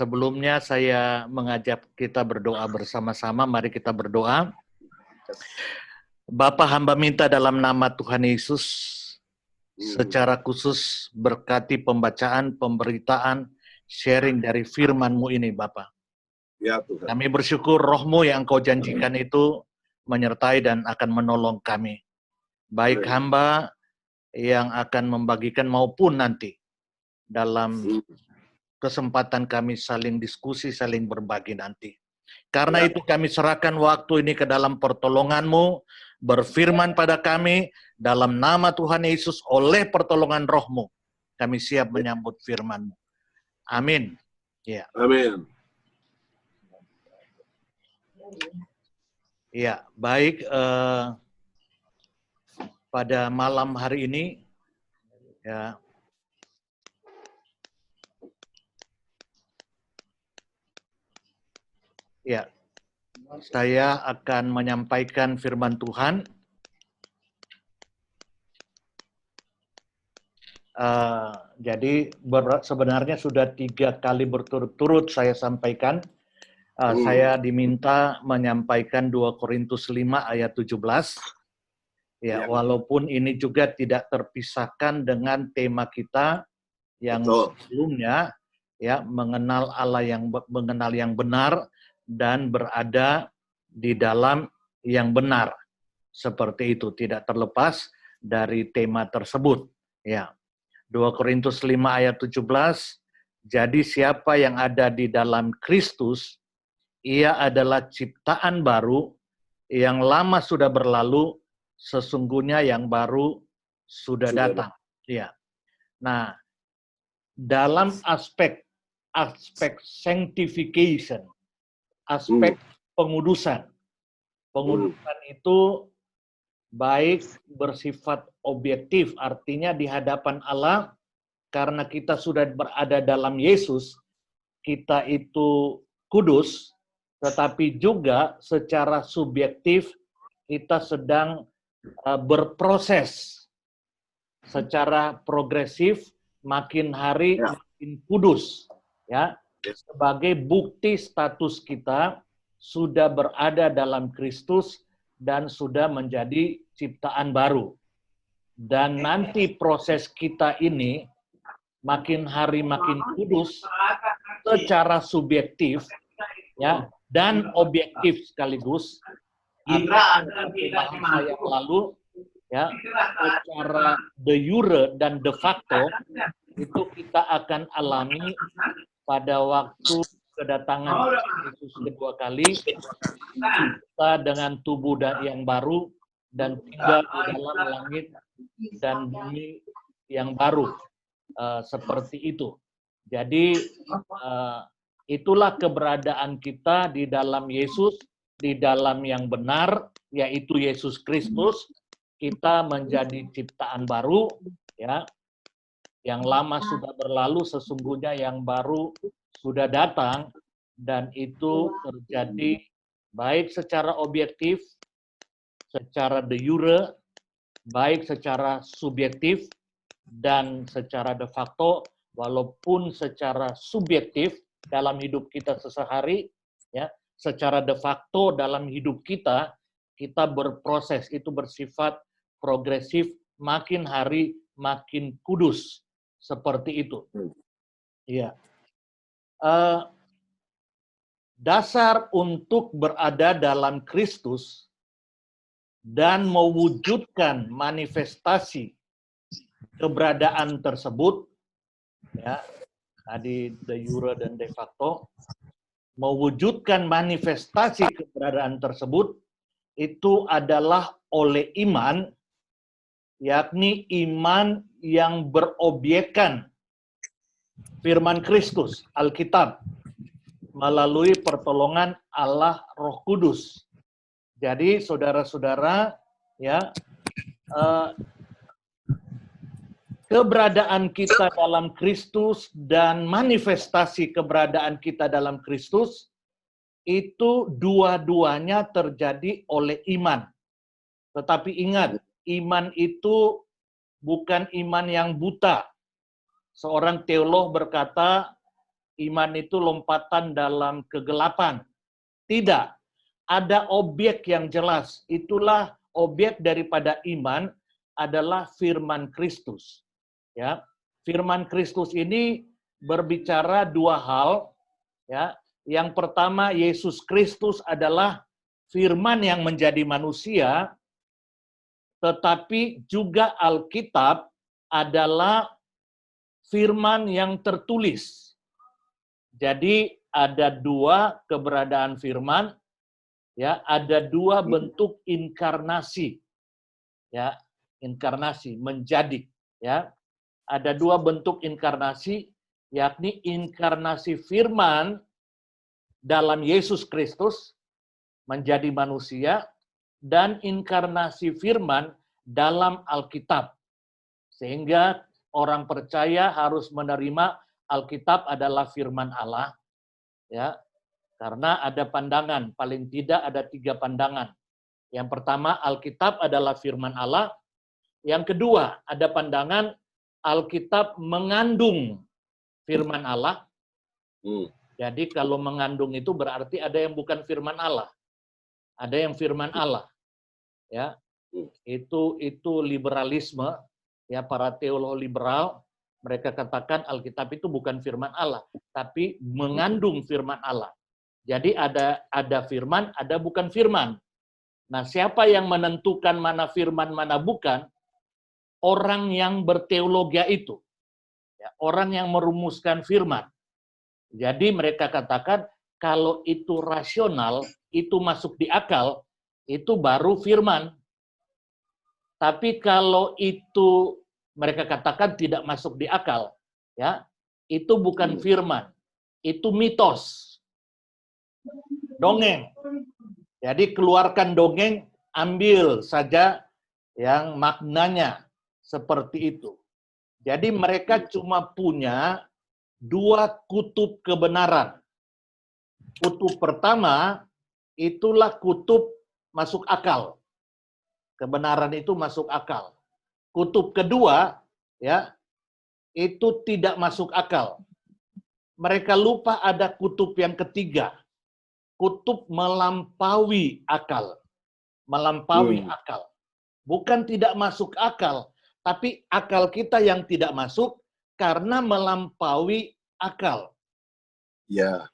Sebelumnya saya mengajak kita berdoa bersama-sama. Mari kita berdoa. Bapa, hamba minta dalam nama Tuhan Yesus, secara khusus berkati pembacaan, pemberitaan, sharing dari firman-Mu ini, Bapa. Ya Tuhan. Kami bersyukur Roh-Mu yang Kau janjikan itu menyertai dan akan menolong kami. Baik hamba yang akan membagikan maupun nanti dalam kesempatan kami saling diskusi, saling berbagi nanti. Karena itu kami serahkan waktu ini ke dalam pertolongan-Mu, berfirman pada kami dalam nama Tuhan Yesus oleh pertolongan Roh-Mu. Kami siap menyambut firman-Mu. Amin. Ya. Amin. Ya, baik. Pada malam hari ini, ya, saya akan menyampaikan firman Tuhan. Jadi sebenarnya sudah 3 kali berturut-turut saya sampaikan. Saya diminta menyampaikan 2 Korintus 5 ayat 17. Ya, walaupun ini juga tidak terpisahkan dengan tema kita yang sebelumnya, ya, mengenal Allah, mengenal yang benar dan berada di dalam yang benar. Seperti itu, tidak terlepas dari tema tersebut. Ya. 2 Korintus 5 ayat 17, jadi siapa yang ada di dalam Kristus, ia adalah ciptaan baru, yang lama sudah berlalu, sesungguhnya yang baru sudah datang. Ya. Nah, dalam aspek sanctification, aspek pengudusan itu baik bersifat objektif, artinya di hadapan Allah, karena kita sudah berada dalam Yesus, kita itu kudus, tetapi juga secara subjektif kita sedang berproses secara progresif, makin hari makin kudus, ya, sebagai bukti status kita sudah berada dalam Kristus dan sudah menjadi ciptaan baru. Dan nanti proses kita ini makin hari makin kudus secara subjektif, ya, dan objektif sekaligus. Yang lalu, ya, secara de jure dan de facto itu kita akan alami pada waktu kedatangan Yesus kedua kali, kita dengan tubuh yang baru dan tinggal di dalam langit dan bumi yang baru, seperti itu. Jadi itulah keberadaan kita di dalam Yesus, di dalam yang benar, yaitu Yesus Kristus. Kita menjadi ciptaan baru, ya. Yang lama sudah berlalu, sesungguhnya yang baru sudah datang, dan itu terjadi baik secara objektif, secara de jure, baik secara subjektif, dan secara de facto, walaupun secara subjektif dalam hidup kita sehari-hari, ya, secara de facto dalam hidup kita berproses, itu bersifat progresif, makin hari makin kudus, seperti itu. Ya. Dasar untuk berada dalam Kristus dan mewujudkan manifestasi keberadaan tersebut, ya, tadi de jure dan de facto, mewujudkan manifestasi keberadaan tersebut itu adalah oleh iman, yakni iman yang berobjekkan firman Kristus, Alkitab, melalui pertolongan Allah Roh Kudus. Jadi saudara-saudara, ya, keberadaan kita dalam Kristus dan manifestasi keberadaan kita dalam Kristus itu dua-duanya terjadi oleh iman. Tetapi ingat, iman itu bukan iman yang buta. Seorang teolog berkata, iman itu lompatan dalam kegelapan. Tidak. Ada objek yang jelas. Itulah objek daripada iman adalah firman Kristus. Ya, firman Kristus ini berbicara dua hal. Ya, yang pertama, Yesus Kristus adalah firman yang menjadi manusia, tetapi juga Alkitab adalah firman yang tertulis. Jadi ada dua keberadaan firman, ya, ada dua bentuk inkarnasi. Ya, inkarnasi menjadi, ya. Ada dua bentuk inkarnasi, yakni inkarnasi firman dalam Yesus Kristus menjadi manusia dan inkarnasi firman dalam Alkitab. Sehingga orang percaya harus menerima Alkitab adalah firman Allah, ya. Karena ada pandangan, paling tidak ada 3 pandangan. Yang pertama, Alkitab adalah firman Allah. Yang kedua, ada pandangan Alkitab mengandung firman Allah. Jadi kalau mengandung itu berarti ada yang bukan firman Allah. Ada yang firman Allah. Ya. Itu liberalisme, ya, para teolog liberal, mereka katakan Alkitab itu bukan firman Allah, tapi mengandung firman Allah. Jadi ada firman, ada bukan firman. Nah, siapa yang menentukan mana firman, mana bukan? Orang yang berteologia itu. Ya, orang yang merumuskan firman. Jadi mereka katakan, kalau itu rasional, itu masuk di akal, itu baru firman. Tapi kalau itu mereka katakan tidak masuk di akal, ya, itu bukan firman, itu mitos. Dongeng. Jadi keluarkan dongeng, ambil saja yang maknanya seperti itu. Jadi mereka cuma punya 2 kutub kebenaran. Kutub pertama, itulah kutub masuk akal. Kebenaran itu masuk akal. Kutub kedua, ya, itu tidak masuk akal. Mereka lupa ada kutub yang ketiga. Kutub melampaui akal. Melampaui akal. Bukan tidak masuk akal, tapi akal kita yang tidak masuk karena melampaui akal. Ya.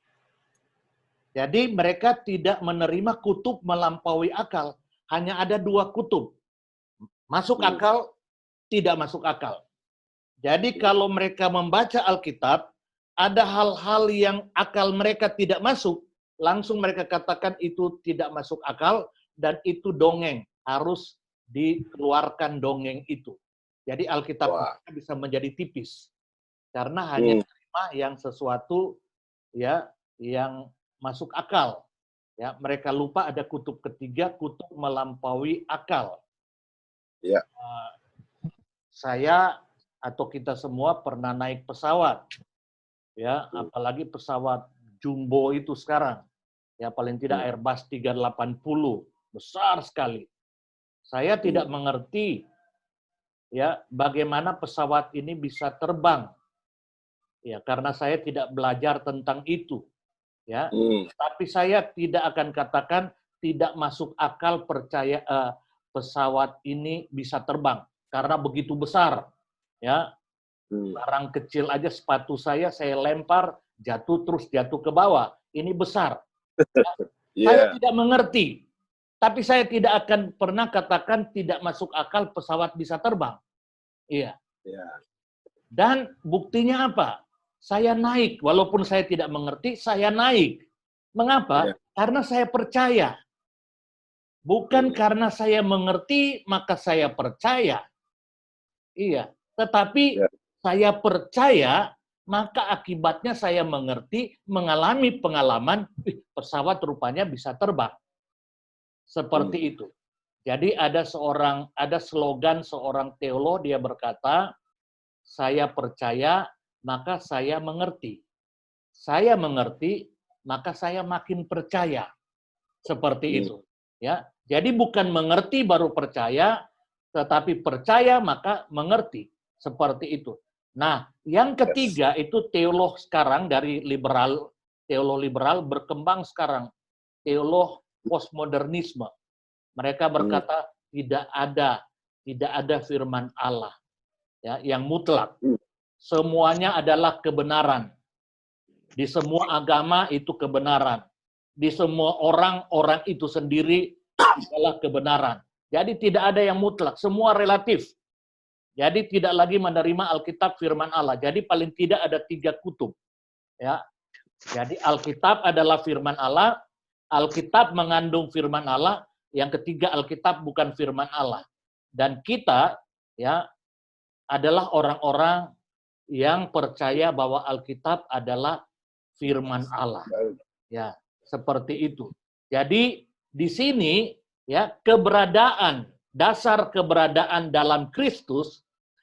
Jadi mereka tidak menerima kutub melampaui akal. Hanya ada 2 kutub. Masuk akal, tidak masuk akal. Jadi kalau mereka membaca Alkitab, ada hal-hal yang akal mereka tidak masuk, langsung mereka katakan itu tidak masuk akal, dan itu dongeng. Harus dikeluarkan dongeng itu. Jadi Alkitab bisa menjadi tipis. Karena hanya terima yang sesuatu, ya, yang masuk akal. Ya, mereka lupa ada kutub ketiga, kutub melampaui akal. Ya. Saya atau kita semua pernah naik pesawat, ya, apalagi pesawat jumbo itu sekarang, ya, paling tidak Airbus 380, besar sekali. Saya tidak mengerti, ya, bagaimana pesawat ini bisa terbang, ya, karena saya tidak belajar tentang itu. Ya, tapi saya tidak akan katakan tidak masuk akal percaya pesawat ini bisa terbang karena begitu besar, ya. Barang kecil aja sepatu saya lempar jatuh ke bawah. Ini besar. Ya. Saya tidak mengerti, tapi saya tidak akan pernah katakan tidak masuk akal pesawat bisa terbang. Iya. Dan buktinya apa? Saya naik, walaupun saya tidak mengerti, saya naik. Mengapa? Karena saya percaya. Bukan karena saya mengerti, maka saya percaya. Iya, tetapi saya percaya, maka akibatnya saya mengerti, mengalami pengalaman, pesawat rupanya bisa terbang. Seperti itu. Jadi ada slogan seorang teolog, dia berkata, saya percaya, maka saya mengerti. Saya mengerti, maka saya makin percaya. Seperti itu. Ya. Jadi bukan mengerti baru percaya, tetapi percaya maka mengerti. Seperti itu. Nah, Yang ketiga itu teolog sekarang dari teolog liberal berkembang sekarang, teolog postmodernisme. Mereka berkata tidak ada firman Allah ya yang mutlak. Semuanya adalah kebenaran. Di semua agama itu kebenaran. Di semua orang itu sendiri adalah kebenaran. Jadi tidak ada yang mutlak, semua relatif. Jadi tidak lagi menerima Alkitab firman Allah. Jadi paling tidak ada 3 kutub. Ya. Jadi Alkitab adalah firman Allah, Alkitab mengandung firman Allah, yang ketiga Alkitab bukan firman Allah. Dan kita ya adalah orang-orang yang percaya bahwa Alkitab adalah firman Allah. Ya, seperti itu. Jadi di sini ya dasar keberadaan dalam Kristus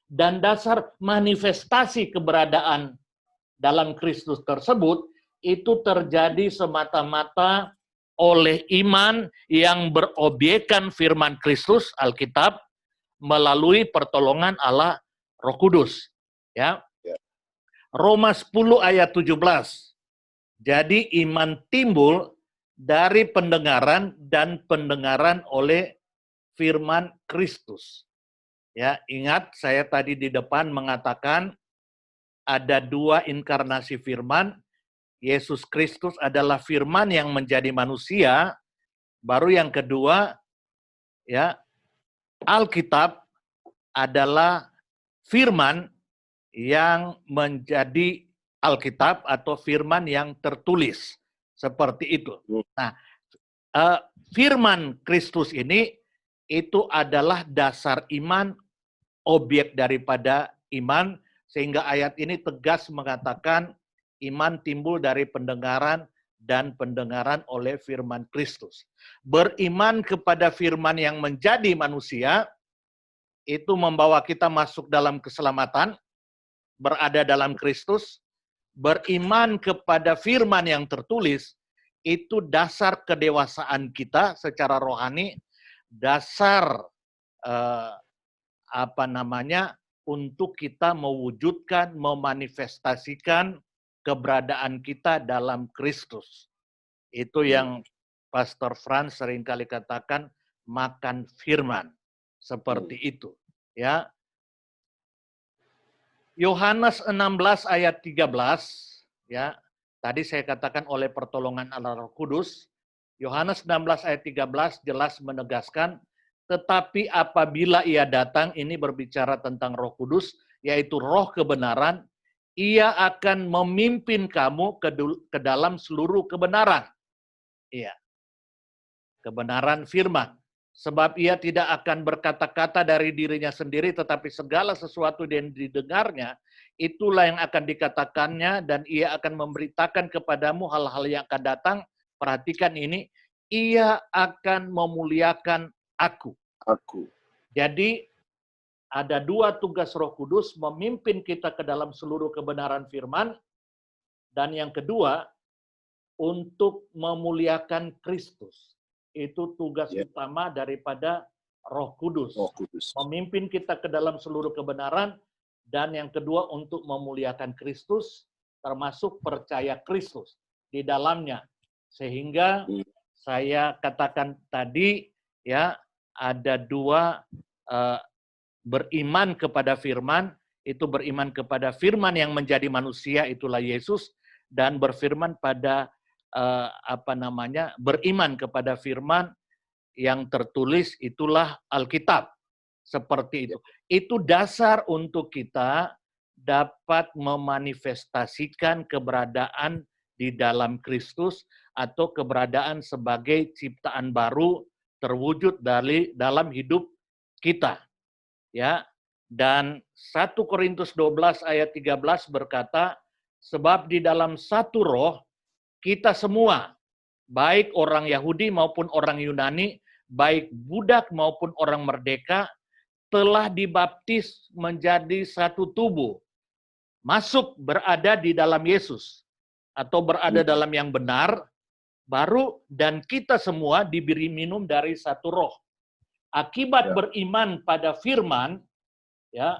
dan dasar manifestasi keberadaan dalam Kristus tersebut itu terjadi semata-mata oleh iman yang berobjekkan firman Kristus, Alkitab, melalui pertolongan Allah Roh Kudus. Ya. Roma 10 ayat 17. Jadi iman timbul dari pendengaran dan pendengaran oleh firman Kristus. Ya, ingat saya tadi di depan mengatakan ada 2 inkarnasi firman. Yesus Kristus adalah firman yang menjadi manusia. Baru yang kedua, ya, Alkitab adalah firman yang menjadi Alkitab atau firman yang tertulis. Seperti itu. Nah, firman Kristus ini itu adalah dasar iman, objek daripada iman, sehingga ayat ini tegas mengatakan iman timbul dari pendengaran dan pendengaran oleh firman Kristus. Beriman kepada firman yang menjadi manusia, itu membawa kita masuk dalam keselamatan, berada dalam Kristus. Beriman kepada firman yang tertulis, itu dasar kedewasaan kita secara rohani, dasar untuk kita mewujudkan, memanifestasikan keberadaan kita dalam Kristus. Itu yang Pastor Frans seringkali katakan, makan firman. Seperti itu. Ya. Yohanes 16 ayat 13, ya. Tadi saya katakan oleh pertolongan Allah Roh Kudus. Yohanes 16 ayat 13 jelas menegaskan, tetapi apabila ia datang, ini berbicara tentang Roh Kudus, yaitu roh kebenaran, ia akan memimpin kamu ke dalam seluruh kebenaran. Iya. Kebenaran firman. Sebab ia tidak akan berkata-kata dari dirinya sendiri, tetapi segala sesuatu yang didengarnya, itulah yang akan dikatakannya, dan ia akan memberitakan kepadamu hal-hal yang akan datang. Perhatikan ini, ia akan memuliakan aku. Jadi, ada 2 tugas Roh Kudus, memimpin kita ke dalam seluruh kebenaran firman, dan yang kedua, untuk memuliakan Kristus. Itu tugas utama daripada Roh Kudus. Memimpin kita ke dalam seluruh kebenaran, dan yang kedua untuk memuliakan Kristus, termasuk percaya Kristus di dalamnya. Sehingga saya katakan tadi, ya, ada 2 beriman kepada firman, itu beriman kepada firman yang menjadi manusia, itulah Yesus, dan berfirman pada beriman kepada firman yang tertulis, itulah Alkitab. Seperti itu. Itu dasar untuk kita dapat memanifestasikan keberadaan di dalam Kristus atau keberadaan sebagai ciptaan baru terwujud dalam hidup kita. Ya. Dan 1 Korintus 12 ayat 13 berkata, sebab di dalam satu roh kita semua, baik orang Yahudi maupun orang Yunani, baik budak maupun orang merdeka, telah dibaptis menjadi satu tubuh. Masuk berada di dalam Yesus, atau berada dalam yang benar, baru dan kita semua diberi minum dari satu roh. Akibat beriman pada firman, ya,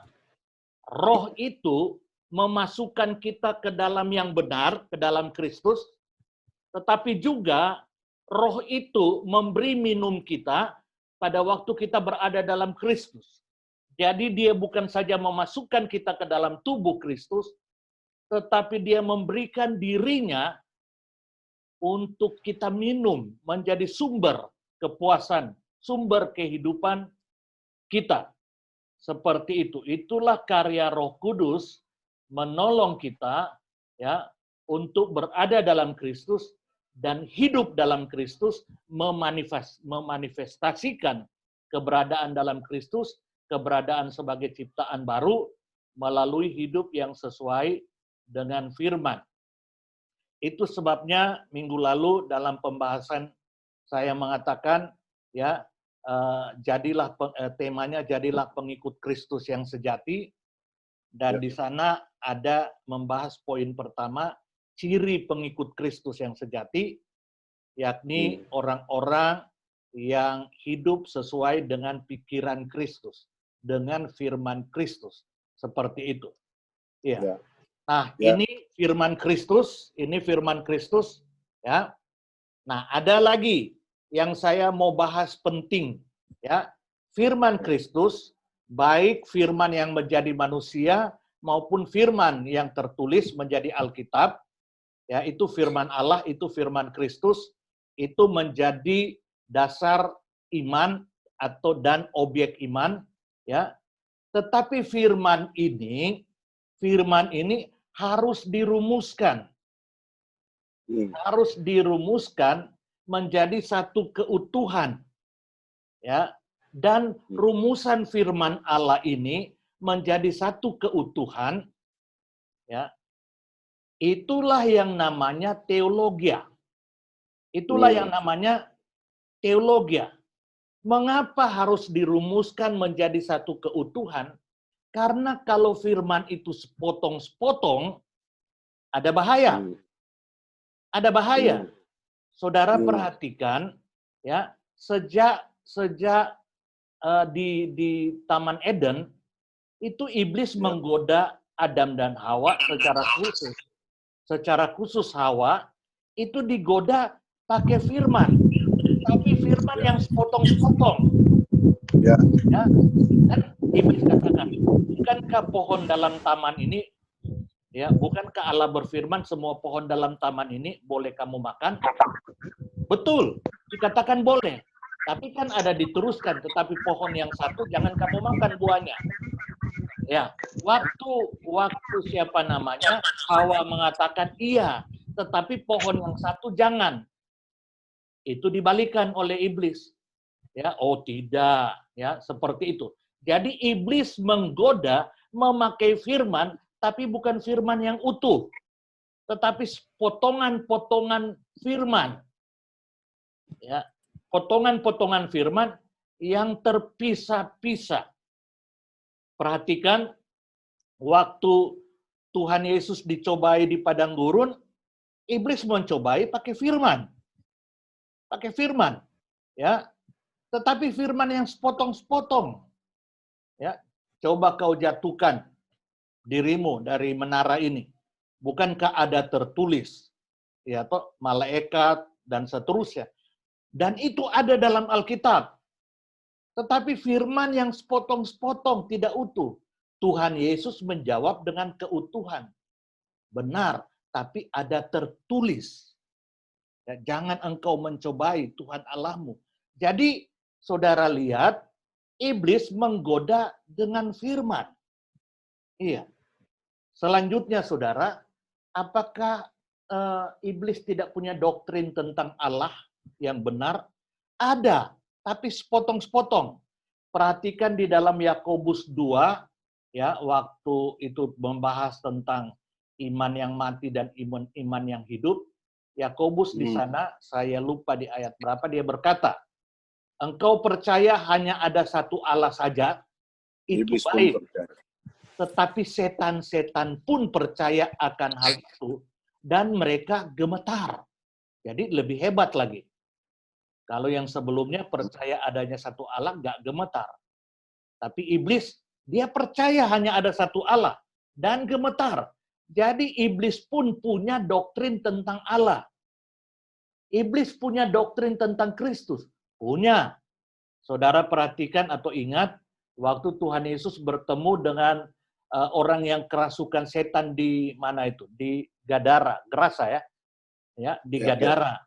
roh itu memasukkan kita ke dalam yang benar, ke dalam Kristus, tetapi juga Roh itu memberi minum kita pada waktu kita berada dalam Kristus. Jadi dia bukan saja memasukkan kita ke dalam tubuh Kristus, tetapi dia memberikan dirinya untuk kita minum, menjadi sumber kepuasan, sumber kehidupan kita. Seperti itu. Itulah karya Roh Kudus menolong kita ya untuk berada dalam Kristus dan hidup dalam Kristus, memanifestasikan keberadaan dalam Kristus, keberadaan sebagai ciptaan baru melalui hidup yang sesuai dengan firman. Itu sebabnya minggu lalu dalam pembahasan saya mengatakan ya temanya jadilah pengikut Kristus yang sejati, dan di sana ada membahas poin pertama, ciri pengikut Kristus yang sejati, yakni orang-orang yang hidup sesuai dengan pikiran Kristus, dengan firman Kristus, seperti itu. Ya. Nah, ini firman Kristus, ya. Nah, ada lagi yang saya mau bahas penting, ya. Firman Kristus, baik firman yang menjadi manusia maupun firman yang tertulis menjadi Alkitab, ya, itu firman Allah, itu firman Kristus, itu menjadi dasar iman dan objek iman, ya. Tetapi firman ini harus dirumuskan. Harus dirumuskan menjadi satu keutuhan. Ya. Dan rumusan firman Allah ini menjadi satu keutuhan, ya. Itulah yang namanya teologia. Itulah yang namanya teologia. Mengapa harus dirumuskan menjadi satu keutuhan? Karena kalau firman itu sepotong-sepotong, ada bahaya. Ada bahaya. Saudara perhatikan, ya, sejak di Taman Eden, itu iblis menggoda Adam dan Hawa secara khusus. Secara khusus Hawa itu digoda pakai firman. Tapi firman yang sepotong-sepotong. Ya. Dan iblis katakan, bukankah pohon dalam taman ini, ya, bukankah Allah berfirman semua pohon dalam taman ini boleh kamu makan? Betul, dikatakan boleh. Tapi kan ada diteruskan, tetapi pohon yang satu jangan kamu makan buahnya. Ya, waktu siapa namanya Hawa mengatakan iya, tetapi pohon yang satu jangan. Itu dibalikan oleh iblis. Ya, oh tidak, ya, seperti itu. Jadi iblis menggoda memakai firman, tapi bukan firman yang utuh, tetapi potongan-potongan firman. Ya, potongan-potongan firman yang terpisah-pisah. Perhatikan, waktu Tuhan Yesus dicobai di padang gurun, iblis mencobai pakai firman. Pakai firman, ya. Tetapi firman yang sepotong-sepotong. Ya, coba kau jatuhkan dirimu dari menara ini. Bukankah ada tertulis, ya, toh, malaikat dan seterusnya. Dan itu ada dalam Alkitab. Tetapi firman yang sepotong-sepotong tidak utuh. Tuhan Yesus menjawab dengan keutuhan. Benar, tapi ada tertulis. Ya, jangan engkau mencobai Tuhan Allahmu. Jadi, saudara lihat, iblis menggoda dengan firman. Iya. Selanjutnya, saudara, apakah iblis tidak punya doktrin tentang Allah yang benar? Ada, tapi sepotong-sepotong. Perhatikan di dalam Yakobus 2, ya, waktu itu membahas tentang iman yang mati dan iman yang hidup. Yakobus di sana, saya lupa di ayat berapa, dia berkata, engkau percaya hanya ada satu Allah saja, itu baik. Tetapi setan-setan pun percaya akan hal itu, dan mereka gemetar. Jadi lebih hebat lagi. Kalau yang sebelumnya percaya adanya satu Allah, nggak gemetar. Tapi iblis, dia percaya hanya ada satu Allah. dan gemetar. Jadi iblis pun punya doktrin tentang Allah. Iblis punya doktrin tentang Kristus. Punya. Saudara perhatikan atau ingat, waktu Tuhan Yesus bertemu dengan orang yang kerasukan setan di mana itu? Di Gadara, Gerasa ya. Ya, di Gadara.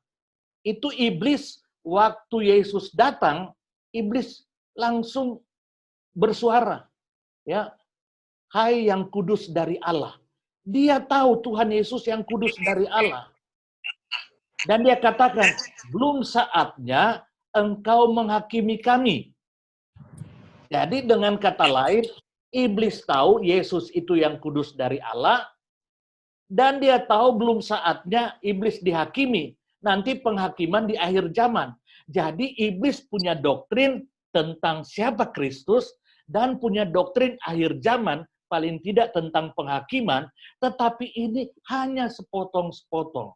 Itu iblis waktu Yesus datang, iblis langsung bersuara, ya. Hai yang kudus dari Allah. Dia tahu Tuhan Yesus yang kudus dari Allah. Dan dia katakan, belum saatnya engkau menghakimi kami. Jadi dengan kata lain, iblis tahu Yesus itu yang kudus dari Allah, dan dia tahu belum saatnya iblis dihakimi. Nanti penghakiman di akhir zaman. Jadi iblis punya doktrin tentang siapa Kristus, dan punya doktrin akhir zaman, paling tidak tentang penghakiman, tetapi ini hanya sepotong-sepotong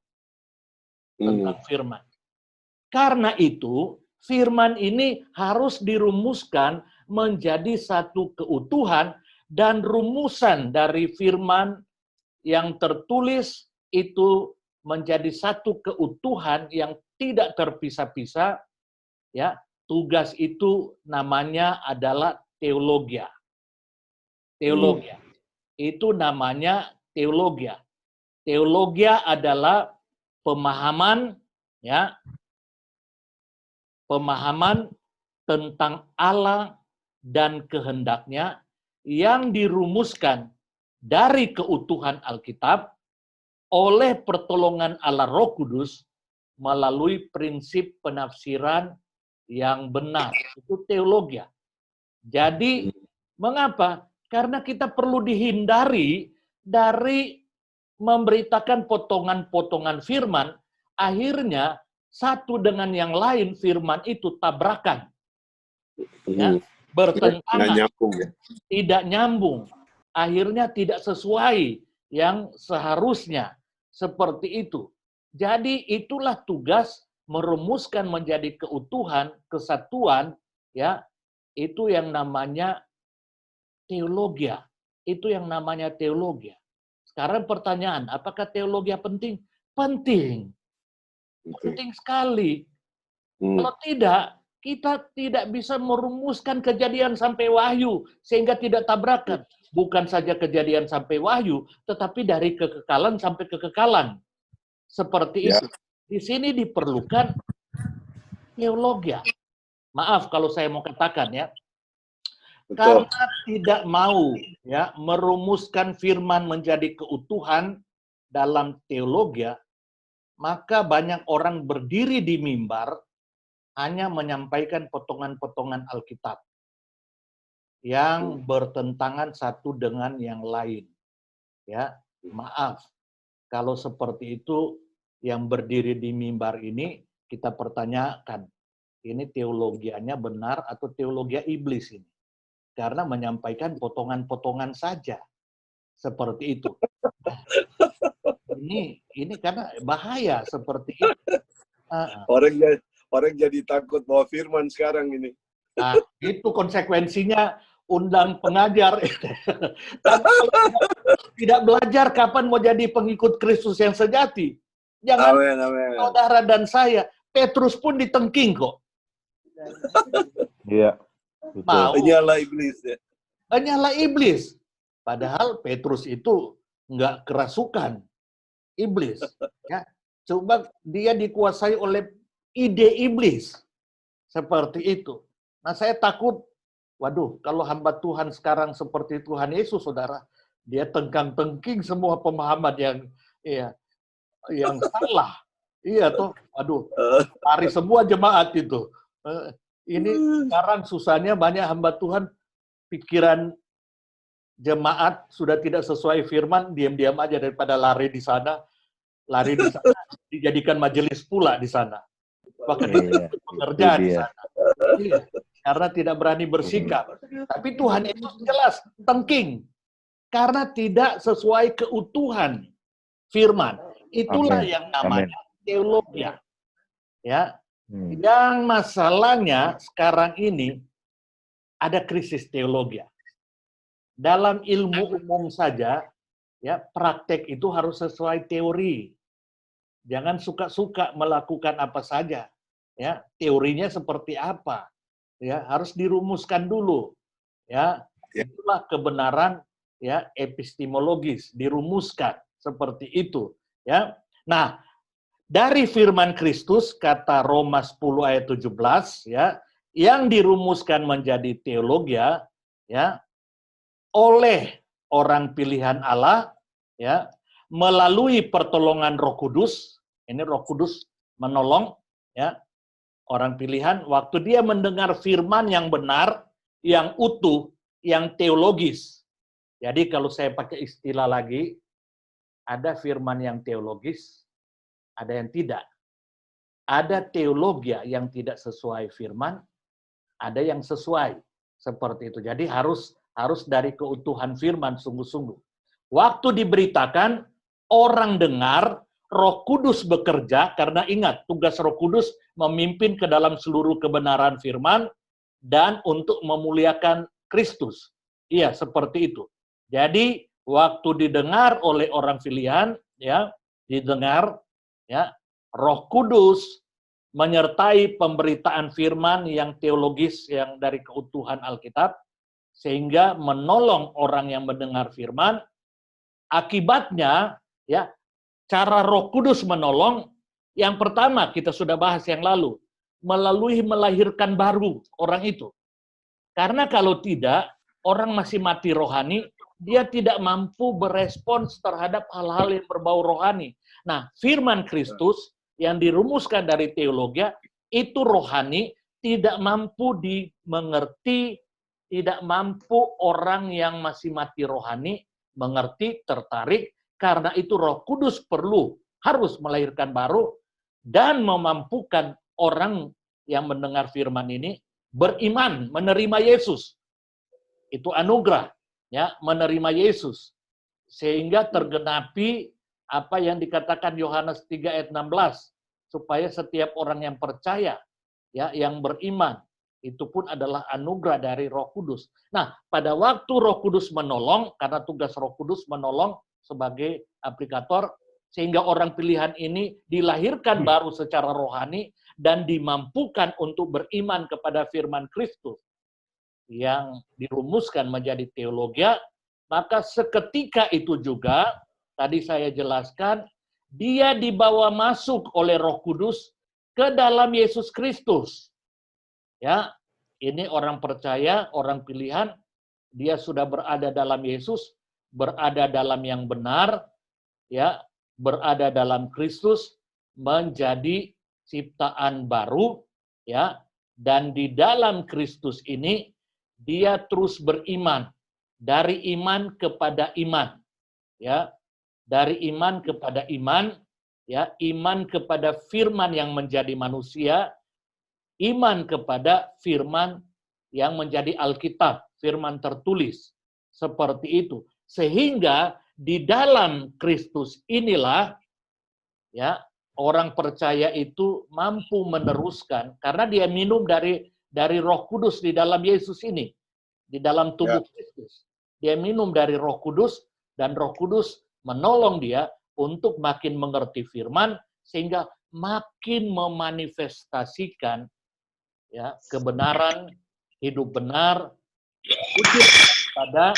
tentang firman. Karena itu, firman ini harus dirumuskan menjadi satu keutuhan, dan rumusan dari firman yang tertulis itu menjadi satu keutuhan yang tidak terpisah-pisah, ya. Tugas itu namanya adalah teologia. Teologia. Itu namanya teologia. Teologia adalah pemahaman, ya, pemahaman tentang Allah dan kehendaknya yang dirumuskan dari keutuhan Alkitab oleh pertolongan Allah Roh Kudus melalui prinsip penafsiran yang benar. Itu teologia. Jadi, mengapa? Karena kita perlu dihindari dari memberitakan potongan-potongan firman, akhirnya satu dengan yang lain firman itu tabrakan. Ya, bertentangan, tidak nyambung. Akhirnya tidak sesuai yang seharusnya. Seperti itu. Jadi itulah tugas merumuskan menjadi keutuhan, kesatuan, ya, itu yang namanya teologia. Itu yang namanya teologia. Sekarang pertanyaan, apakah teologia penting? Penting. Penting sekali. Kalau tidak, kita tidak bisa merumuskan Kejadian sampai Wahyu sehingga tidak tabrakan. Bukan saja Kejadian sampai Wahyu, tetapi dari kekekalan sampai kekekalan. Seperti itu. Di sini diperlukan teologia. Maaf kalau saya mau katakan ya. Karena tidak mau ya merumuskan firman menjadi keutuhan dalam teologia, maka banyak orang berdiri di mimbar hanya menyampaikan potongan-potongan Alkitab yang bertentangan satu dengan yang lain. Ya, maaf. Kalau seperti itu, yang berdiri di mimbar ini kita pertanyakan, ini teologianya benar atau teologia iblis ini? Karena menyampaikan potongan-potongan saja. Seperti itu. Ini karena bahaya seperti itu. Orang jadi takut bawa firman sekarang ini. Nah, itu konsekuensinya undang pengajar. Tidak belajar kapan mau jadi pengikut Kristus yang sejati. Jangan Amin. saudara dan saya. Petrus pun ditengking kok. Iya. Mau. Hanyalah iblis ya. Hanyalah iblis. Padahal Petrus itu nggak kerasukan. Iblis. Ya. Coba dia dikuasai oleh ide iblis. Seperti itu. Nah saya takut, waduh, kalau hamba Tuhan sekarang seperti Tuhan Yesus, saudara, dia tengkang-tengking semua pemahaman yang salah. Iya tuh, waduh, lari semua jemaat itu. Ini sekarang susahnya banyak hamba Tuhan, pikiran jemaat sudah tidak sesuai firman, diam-diam aja daripada lari di sana, dijadikan majelis pula di sana. Bahkan pekerjaan di sana. Iya. Karena tidak berani bersikap. Tapi Tuhan itu jelas tengking. Karena tidak sesuai keutuhan firman. Itulah yang namanya teologia. Ya. Yang masalahnya sekarang ini ada krisis teologia. dalam ilmu umum saja, ya praktek itu harus sesuai teori. Jangan suka-suka melakukan apa saja. Ya, teorinya seperti apa? Ya, harus dirumuskan dulu. Ya, Ya. itulah kebenaran ya epistemologis, dirumuskan seperti itu. Ya, nah dari firman Kristus kata Roma 10 ayat 17 ya, yang dirumuskan menjadi teologia ya oleh orang pilihan Allah ya melalui pertolongan Roh Kudus. Ini Roh Kudus menolong ya orang pilihan waktu dia mendengar firman yang benar, yang utuh, yang teologis. Jadi kalau saya pakai istilah lagi, ada firman yang teologis, ada yang tidak. Ada teologia yang tidak sesuai firman, ada yang sesuai. Seperti itu. Jadi harus dari keutuhan firman sungguh-sungguh. Waktu diberitakan, orang dengar, Roh Kudus bekerja, karena ingat, tugas Roh Kudus memimpin ke dalam seluruh kebenaran firman, dan untuk memuliakan Kristus. Iya, seperti itu. Jadi, waktu didengar oleh orang pilihan, ya, didengar, ya, Roh Kudus menyertai pemberitaan firman yang teologis, yang dari keutuhan Alkitab, sehingga menolong orang yang mendengar firman. Akibatnya, ya, cara Roh Kudus menolong, yang pertama kita sudah bahas yang lalu, melalui melahirkan baru orang itu. Karena kalau tidak, orang masih mati rohani, dia tidak mampu berespons terhadap hal-hal yang berbau rohani. Nah, firman Kristus yang dirumuskan dari teologi itu rohani, tidak mampu dimengerti, tidak mampu orang yang masih mati rohani mengerti, tertarik. Karena itu Roh Kudus harus melahirkan baru dan memampukan orang yang mendengar firman ini beriman, menerima Yesus. Itu anugerah, ya, menerima Yesus. Sehingga tergenapi apa yang dikatakan Yohanes 3 ayat 16, supaya setiap orang yang percaya, ya, yang beriman, itu pun adalah anugerah dari Roh Kudus. Nah, pada waktu Roh Kudus menolong, karena tugas Roh Kudus menolong sebagai aplikator, sehingga orang pilihan ini dilahirkan baru secara rohani dan dimampukan untuk beriman kepada firman Kristus yang dirumuskan menjadi teologia, maka seketika itu juga, tadi saya jelaskan, dia dibawa masuk oleh Roh Kudus ke dalam Yesus Kristus. Ya, ini orang percaya, orang pilihan, dia sudah berada dalam Yesus, berada dalam yang benar, ya, berada dalam Kristus, menjadi ciptaan baru, ya, dan di dalam Kristus ini dia terus beriman, dari iman kepada iman, ya, dari iman kepada iman, ya, iman kepada firman yang menjadi manusia, iman kepada firman yang menjadi Alkitab, firman tertulis, seperti itu. Sehingga di dalam Kristus inilah, ya, orang percaya itu mampu meneruskan karena dia minum dari Roh Kudus di dalam Yesus ini, di dalam tubuh Kristus. Dia minum dari Roh Kudus dan Roh Kudus menolong dia untuk makin mengerti firman sehingga makin memanifestasikan, ya, kebenaran, hidup benar, wujud pada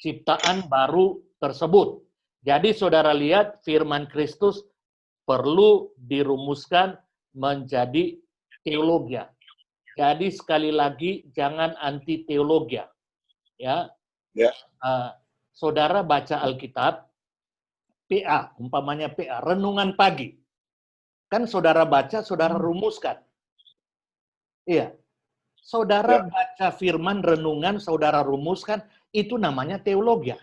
ciptaan baru tersebut. Jadi saudara lihat firman Kristus perlu dirumuskan menjadi teologia. Jadi sekali lagi jangan anti teologia. Ya. Ya. Saudara baca Alkitab, PA, umpamanya PA, renungan pagi. Kan saudara baca, saudara rumuskan. Iya. Saudara baca firman renungan, saudara rumuskan, itu namanya teologia.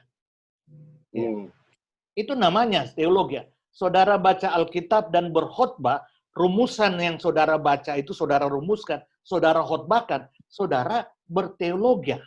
Itu namanya teologia. Saudara baca Alkitab dan berkhotbah, rumusan yang saudara baca itu saudara rumuskan, saudara khotbahkan, saudara berteologia.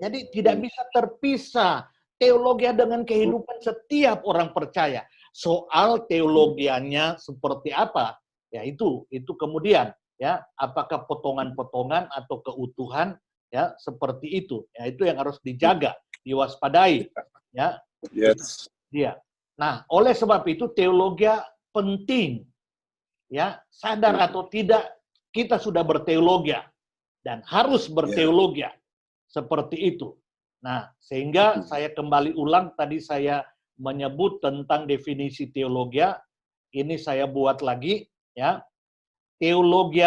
Jadi tidak bisa terpisah teologia dengan kehidupan setiap orang percaya. Soal teologianya seperti apa, ya itu kemudian, ya, apakah potongan-potongan atau keutuhan, ya, seperti itu. Ya, itu yang harus dijaga. diwaspadai. Ya, Yes. dia. Nah, oleh sebab itu teologi penting. Ya, sadar atau tidak, kita sudah berteologi dan harus berteologi seperti itu. Nah, sehingga saya kembali ulang tadi saya menyebut tentang definisi teologi. Ini saya buat lagi, ya. Teologi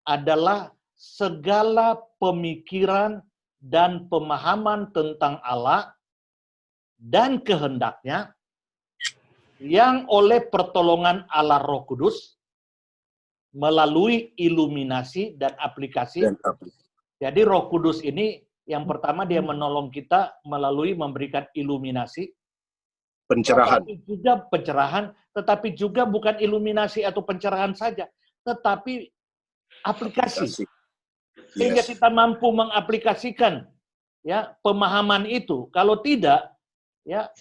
adalah segala pemikiran dan pemahaman tentang Allah dan kehendaknya yang oleh pertolongan Allah Roh Kudus melalui iluminasi dan aplikasi. Jadi Roh Kudus ini yang pertama dia menolong kita melalui memberikan iluminasi, Pencerahan. tetapi juga bukan iluminasi atau pencerahan saja, tetapi aplikasi. Sehingga kita mampu mengaplikasikan ya pemahaman itu. Kalau tidak, ya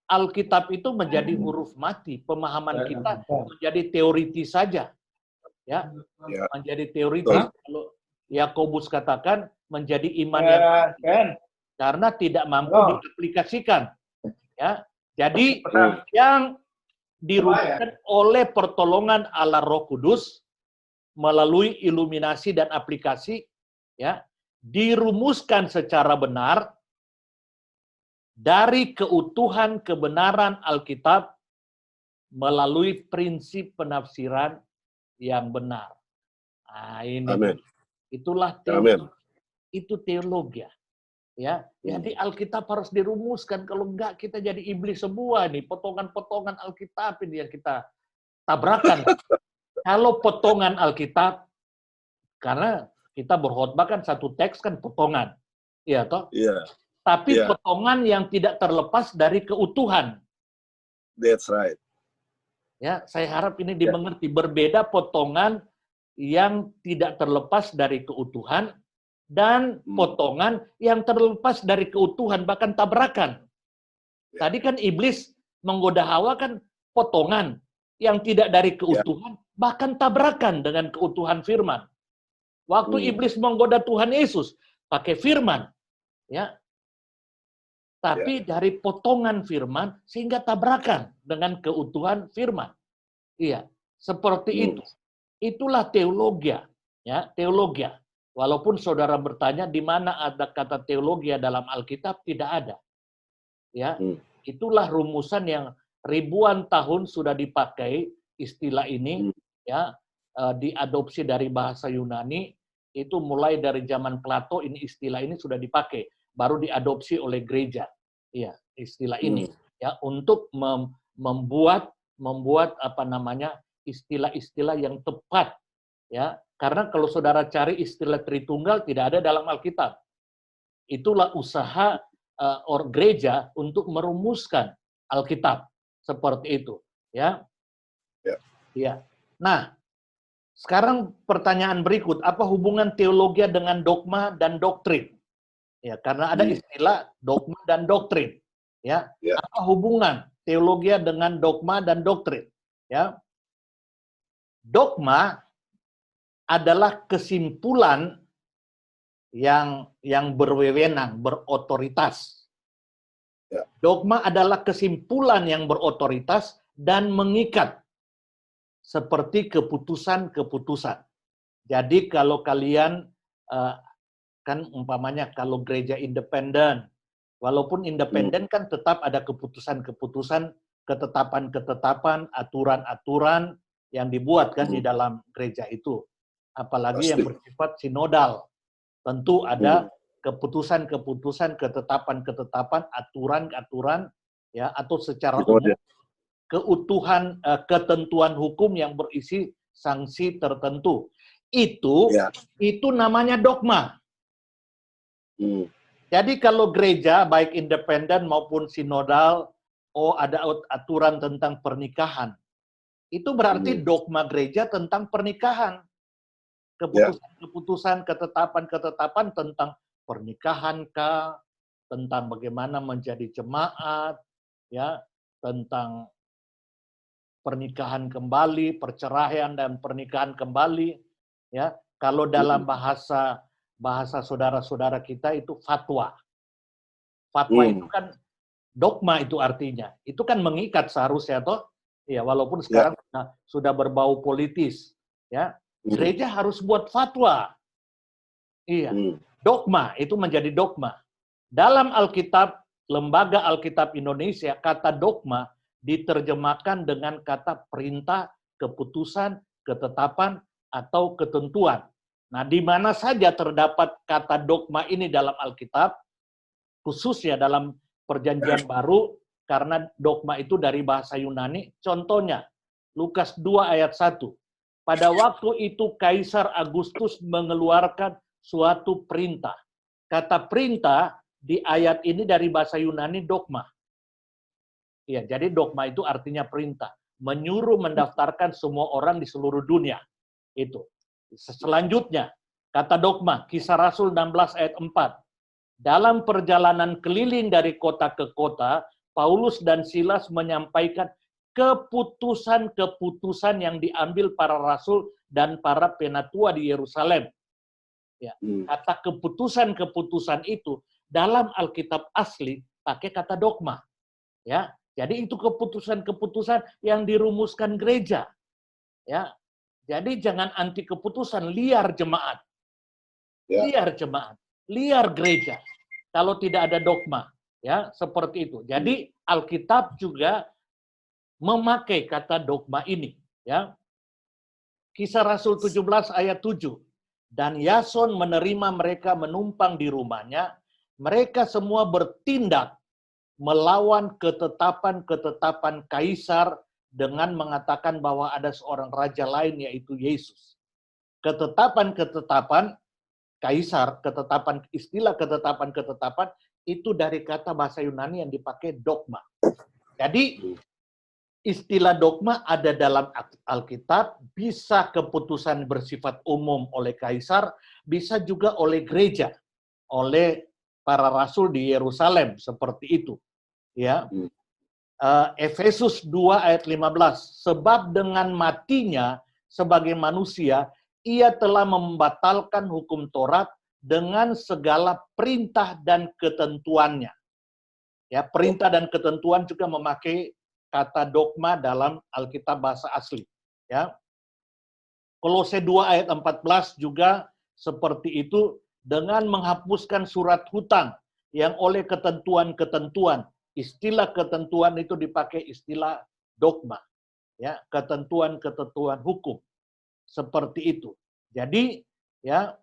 Alkitab itu menjadi huruf mati, pemahaman kita menjadi teoritis saja. Ya, menjadi teoritis. Kalau Yakobus katakan menjadi iman yang karena tidak mampu diaplikasikan. Ya, jadi yang dirumuskan oleh pertolongan Allah Roh Kudus melalui iluminasi dan aplikasi, ya, dirumuskan secara benar dari keutuhan kebenaran Alkitab melalui prinsip penafsiran yang benar. Nah, ini Amen. itulah teologi. Itu teologi. Ya, jadi Alkitab harus dirumuskan. Kalau enggak kita jadi iblis semua nih. Potongan-potongan Alkitab ini yang kita tabrakan. Kalau potongan Alkitab, karena kita berkhotbah kan satu teks kan potongan, iya toh? Iya. Tapi potongan yang tidak terlepas dari keutuhan. That's right. Ya, saya harap ini dimengerti. Berbeda potongan yang tidak terlepas dari keutuhan dan potongan yang terlepas dari keutuhan, bahkan tabrakan. Tadi kan iblis menggoda Hawa kan potongan yang tidak dari keutuhan, bahkan tabrakan dengan keutuhan firman. Waktu iblis menggoda Tuhan Yesus pakai firman, ya. Tapi dari potongan firman sehingga tabrakan dengan keutuhan firman. Iya, seperti itu. Itulah teologi, ya, teologi. Walaupun saudara bertanya di mana ada kata teologi dalam Alkitab, tidak ada. Ya, itulah rumusan yang ribuan tahun sudah dipakai istilah ini, ya, diadopsi dari bahasa Yunani. Itu mulai dari zaman Plato ini istilah ini sudah dipakai, baru diadopsi oleh gereja. Iya, istilah ini ya untuk membuat apa namanya istilah-istilah yang tepat, ya. Karena kalau saudara cari istilah Tritunggal tidak ada dalam Alkitab. Itulah usaha gereja untuk merumuskan Alkitab seperti itu, ya. Ya. Nah, sekarang pertanyaan berikut, apa hubungan teologi dengan dogma dan doktrin? Ya, karena ada istilah dogma dan doktrin. Ya, apa hubungan teologi dengan dogma dan doktrin? Ya, dogma adalah kesimpulan yang berwenang, berotoritas. Dogma adalah kesimpulan yang berotoritas dan mengikat, seperti keputusan-keputusan. Jadi kalau kalian kan umpamanya kalau gereja independen, walaupun independen kan tetap ada keputusan-keputusan, ketetapan-ketetapan, aturan-aturan yang dibuat kan di dalam gereja itu. Apalagi yang bersifat sinodal. Tentu ada keputusan-keputusan, ketetapan-ketetapan, aturan-aturan, ya, atau secara umum keutuhan ketentuan hukum yang berisi sanksi tertentu. Itu namanya dogma. Jadi kalau gereja baik independen maupun sinodal, ada aturan tentang pernikahan, itu berarti dogma gereja tentang pernikahan. Keputusan-keputusan, ketetapan-ketetapan tentang pernikahan kah, tentang bagaimana menjadi jemaat, ya, tentang pernikahan kembali, perceraian dan pernikahan kembali, ya. Kalau dalam bahasa saudara-saudara kita itu fatwa. Fatwa itu kan dogma itu artinya. Itu kan mengikat seharusnya toh. Ya, walaupun sekarang sudah berbau politis, ya. Gereja harus buat fatwa. Iya. Dogma itu menjadi dogma. Dalam Alkitab, Lembaga Alkitab Indonesia, kata dogma diterjemahkan dengan kata perintah, keputusan, ketetapan, atau ketentuan. Nah, di mana saja terdapat kata dogma ini dalam Alkitab, khususnya dalam Perjanjian Baru, karena dogma itu dari bahasa Yunani. Contohnya, Lukas 2 ayat 1. Pada waktu itu Kaisar Agustus mengeluarkan suatu perintah. Kata perintah di ayat ini dari bahasa Yunani dogma. Ya, jadi dogma itu artinya perintah. Menyuruh mendaftarkan semua orang di seluruh dunia. Itu. Selanjutnya, kata dogma, Kisah Rasul 16 ayat 4. Dalam perjalanan keliling dari kota ke kota, Paulus dan Silas menyampaikan keputusan-keputusan yang diambil para rasul dan para penatua di Yerusalem. Ya, kata keputusan-keputusan itu dalam Alkitab asli pakai kata dogma. Ya, jadi itu keputusan-keputusan yang dirumuskan gereja. Ya, jadi jangan anti keputusan, liar jemaat. Liar jemaat, liar gereja. Kalau tidak ada dogma, ya seperti itu. Jadi Alkitab juga memakai kata dogma ini. Ya, Kisah Rasul 17 ayat 7. Dan Yason menerima mereka menumpang di rumahnya. Mereka semua bertindak melawan ketetapan-ketetapan Kaisar dengan mengatakan bahwa ada seorang raja lain yaitu Yesus. Ketetapan-ketetapan Kaisar, istilah ketetapan-ketetapan itu dari kata bahasa Yunani yang dipakai dogma. Jadi istilah dogma ada dalam Alkitab, bisa keputusan bersifat umum oleh Kaisar, bisa juga oleh gereja, oleh para rasul di Yerusalem, seperti itu. Ya, Efesus 2 ayat 15. Sebab dengan matinya sebagai manusia, ia telah membatalkan hukum Taurat dengan segala perintah dan ketentuannya. Ya, perintah dan ketentuan juga memakai kata dogma dalam Alkitab bahasa asli. Ya. Kolose 2 ayat 14 juga seperti itu, dengan menghapuskan surat hutang yang oleh ketentuan-ketentuan. Istilah ketentuan itu dipakai istilah dogma. Ya, ketentuan-ketentuan hukum. Seperti itu. Jadi, ya,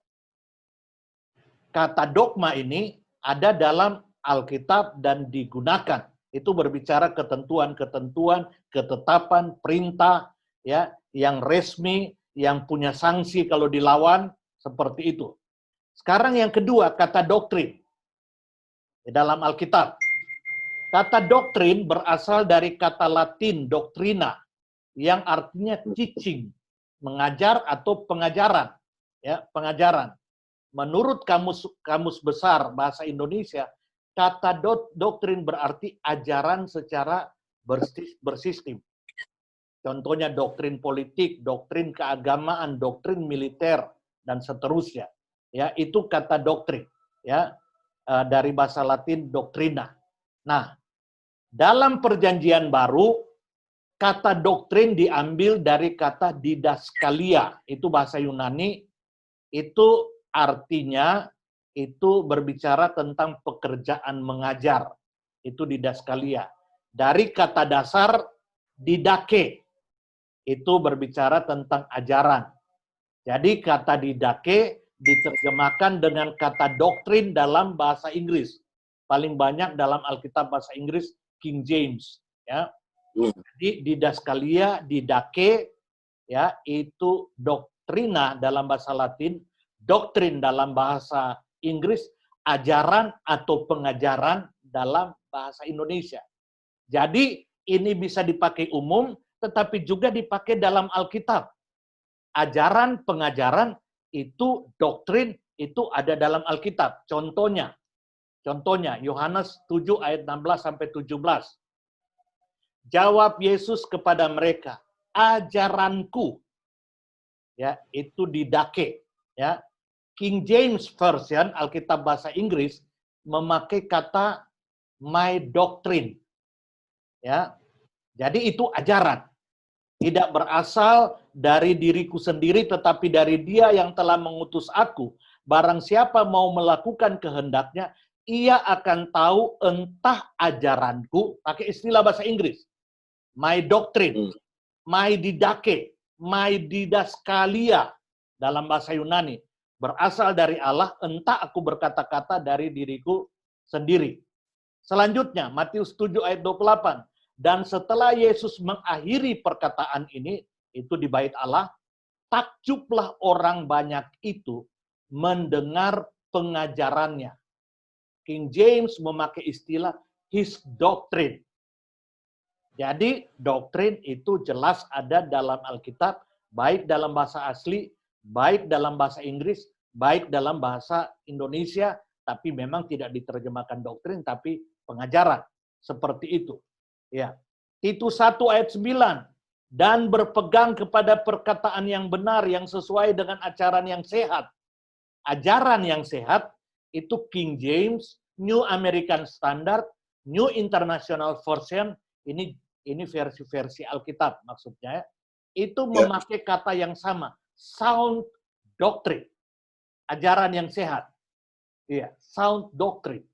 kata dogma ini ada dalam Alkitab dan digunakan. Itu berbicara ketentuan-ketentuan, ketetapan, perintah, ya, yang resmi, yang punya sanksi kalau dilawan, seperti itu. Sekarang yang kedua, kata doktrin. Di dalam Alkitab. Kata doktrin berasal dari kata Latin doctrina, yang artinya teaching, mengajar atau pengajaran. Ya, pengajaran. Menurut kamus besar bahasa Indonesia, kata doktrin berarti ajaran secara bersistem. Contohnya doktrin politik, doktrin keagamaan, doktrin militer, dan seterusnya. Ya, itu kata doktrin. Ya, dari bahasa Latin doctrina. Nah, dalam Perjanjian Baru, kata doktrin diambil dari kata didaskalia. Itu bahasa Yunani. Itu artinya itu berbicara tentang pekerjaan mengajar. Itu didaskalia. Dari kata dasar didake. Itu berbicara tentang ajaran. Jadi kata didake diterjemahkan dengan kata doktrin dalam bahasa Inggris. Paling banyak dalam Alkitab bahasa Inggris King James, ya. Jadi didaskalia, didake, ya, itu doktrina dalam bahasa Latin, doktrin dalam bahasa Inggris, ajaran atau pengajaran dalam bahasa Indonesia. Jadi ini bisa dipakai umum, tetapi juga dipakai dalam Alkitab. Ajaran, pengajaran, itu doktrin, itu ada dalam Alkitab. Contohnya, Yohanes 7 ayat 16 sampai 17. Jawab Yesus kepada mereka, ajaranku, ya, itu didake, ya. King James Version, Alkitab bahasa Inggris, memakai kata my doctrine. Ya. Jadi itu ajaran. Tidak berasal dari diriku sendiri, tetapi dari Dia yang telah mengutus aku. Barang siapa mau melakukan kehendaknya, ia akan tahu entah ajaranku, pakai istilah bahasa Inggris, my doctrine, my didake, my didaskalia, dalam bahasa Yunani, berasal dari Allah, entah aku berkata-kata dari diriku sendiri. Selanjutnya, Matius 7 ayat 28. Dan setelah Yesus mengakhiri perkataan ini, itu di bait Allah, takjublah orang banyak itu mendengar pengajarannya. King James memakai istilah his doctrine. Jadi doktrin itu jelas ada dalam Alkitab, baik dalam bahasa asli, baik dalam bahasa Inggris, baik dalam bahasa Indonesia, tapi memang tidak diterjemahkan doktrin, tapi pengajaran. Seperti itu. Ya. Titus 1 ayat 9. Dan berpegang kepada perkataan yang benar, yang sesuai dengan ajaran yang sehat. Ajaran yang sehat itu King James, New American Standard, New International Version, ini versi-versi Alkitab maksudnya, itu memakai kata yang sama, sound doctrine, ajaran yang sehat. Iya, sound doctrine.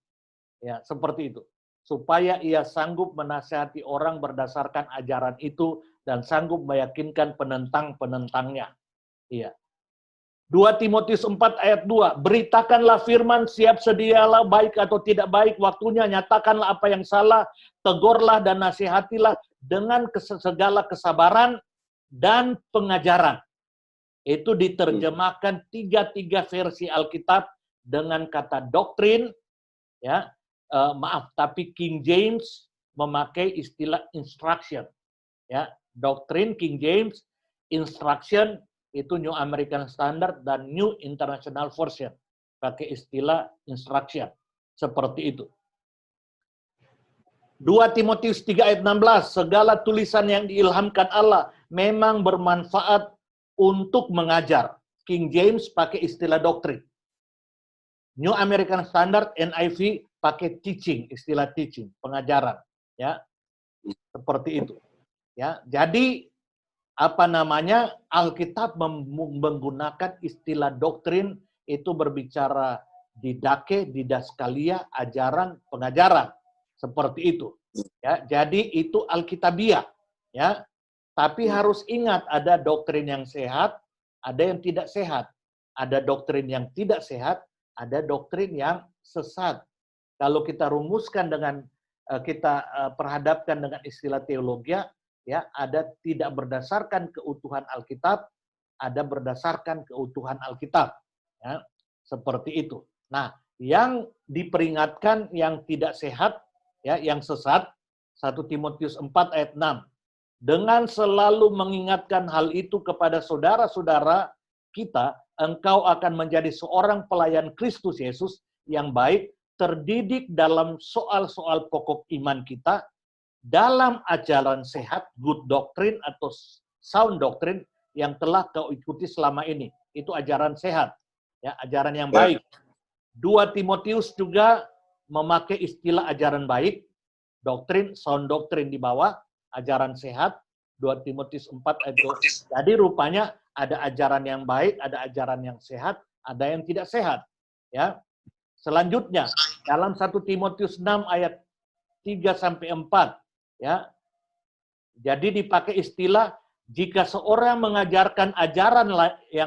Ya, seperti itu. Supaya ia sanggup menasihati orang berdasarkan ajaran itu dan sanggup meyakinkan penentang-penentangnya. Iya. 2 Timotius 4 ayat 2, beritakanlah firman, siap sedialah baik atau tidak baik waktunya, nyatakanlah apa yang salah, tegurlah dan nasihatilah dengan segala kesabaran dan pengajaran. Itu diterjemahkan 3 versi Alkitab dengan kata doktrin, ya. Tapi King James memakai istilah instruction. Ya, doktrin King James, instruction itu New American Standard dan New International Version. Pakai istilah instruction. Seperti itu. 2 Timotius 3 ayat 16, segala tulisan yang diilhamkan Allah memang bermanfaat untuk mengajar. King James pakai istilah doktrin. New American Standard, NIV, pakai teaching, istilah teaching, pengajaran. Ya, seperti itu. Ya, jadi Alkitab menggunakan istilah doktrin itu berbicara didake, didaskalia, ajaran, pengajaran, seperti itu. Ya, jadi itu Alkitabiah. Ya, tapi harus ingat ada doktrin yang sehat, ada yang tidak sehat, ada doktrin yang tidak sehat, ada doktrin yang sesat. Kalau kita rumuskan dengan kita perhadapkan dengan istilah teologi, ya, ada tidak berdasarkan keutuhan Alkitab, ada berdasarkan keutuhan Alkitab, ya, seperti itu. Nah, yang diperingatkan yang tidak sehat, ya, yang sesat, 1 Timotius 4 ayat 6. Dengan selalu mengingatkan hal itu kepada saudara-saudara kita, engkau akan menjadi seorang pelayan Kristus Yesus yang baik, terdidik dalam soal-soal pokok iman kita, dalam ajaran sehat, good doctrine atau sound doctrine yang telah kau ikuti selama ini. Itu ajaran sehat, ya, ajaran yang baik. 2 Timotius juga memakai istilah ajaran baik, doktrin, sound doctrine di bawah, ajaran sehat, 2 Timotius 4 ayat 2. Jadi rupanya ada ajaran yang baik, ada ajaran yang sehat, ada yang tidak sehat. Ya. Selanjutnya, dalam 1 Timotius 6 ayat 3-4, ya. Jadi dipakai istilah, jika seorang mengajarkan ajaran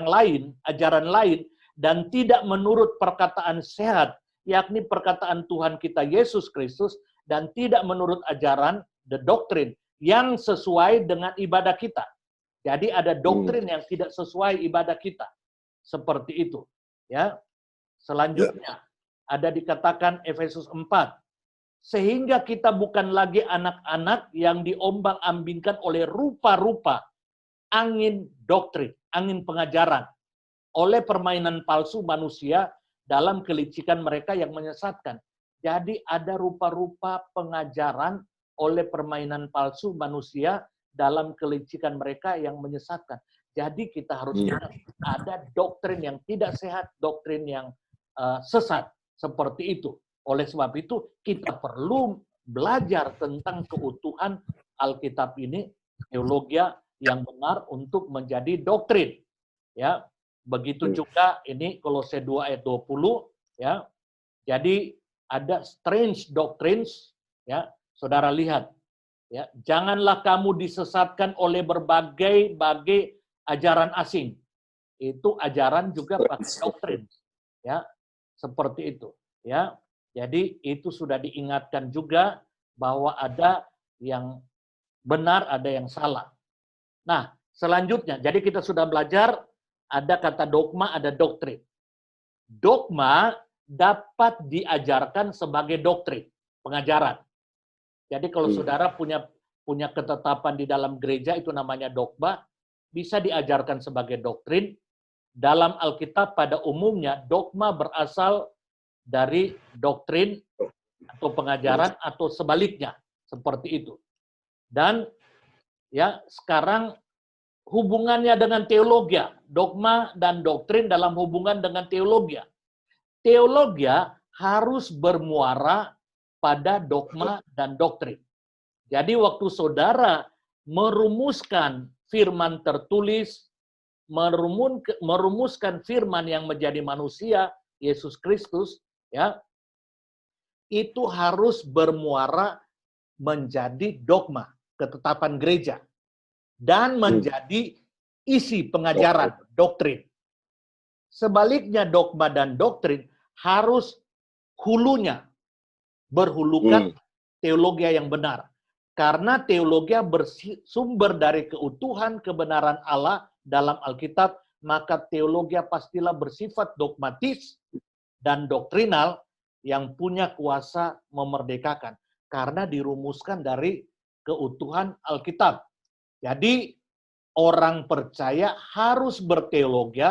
lain dan tidak menurut perkataan sehat, yakni perkataan Tuhan kita Yesus Kristus, dan tidak menurut ajaran the doctrine yang sesuai dengan ibadah kita. Jadi ada doktrin yang tidak sesuai ibadah kita. Seperti itu, ya. Selanjutnya ada dikatakan Efesus 4, sehingga kita bukan lagi anak-anak yang diombang-ambingkan oleh rupa-rupa angin doktrin, angin pengajaran, oleh permainan palsu manusia dalam kelicikan mereka yang menyesatkan. Jadi ada rupa-rupa pengajaran oleh permainan palsu manusia dalam kelicikan mereka yang menyesatkan. Jadi kita harus ingat, ada doktrin yang tidak sehat, doktrin yang sesat, seperti itu. Oleh sebab itu kita perlu belajar tentang keutuhan Alkitab ini, teologi yang benar untuk menjadi doktrin. Ya, begitu juga ini Kolose 2 ayat 20 ya. Jadi ada strange doctrines ya. Saudara lihat ya, janganlah kamu disesatkan oleh berbagai ajaran asing. Itu ajaran juga pakai doktrin ya. Seperti itu ya. Jadi itu sudah diingatkan juga bahwa ada yang benar, ada yang salah. Nah, selanjutnya, jadi kita sudah belajar ada kata dogma, ada doktrin. Dogma dapat diajarkan sebagai doktrin, pengajaran. Jadi kalau saudara punya ketetapan di dalam gereja itu namanya dogma, bisa diajarkan sebagai doktrin. Dalam Alkitab pada umumnya dogma berasal dari doktrin atau pengajaran atau sebaliknya, seperti itu. Dan ya sekarang hubungannya dengan teologi, dogma dan doktrin dalam hubungan dengan teologi. Teologi harus bermuara pada dogma dan doktrin. Jadi waktu saudara merumuskan firman tertulis, merumuskan firman yang menjadi manusia, Yesus Kristus, ya, itu harus bermuara menjadi dogma, ketetapan gereja, dan menjadi isi pengajaran, doktrin. Sebaliknya dogma dan doktrin harus hulunya berhulukan teologi yang benar. Karena teologi bersumber dari keutuhan kebenaran Allah dalam Alkitab, maka teologi pastilah bersifat dogmatis dan doktrinal yang punya kuasa memerdekakan. Karena dirumuskan dari keutuhan Alkitab. Jadi orang percaya harus berteologi,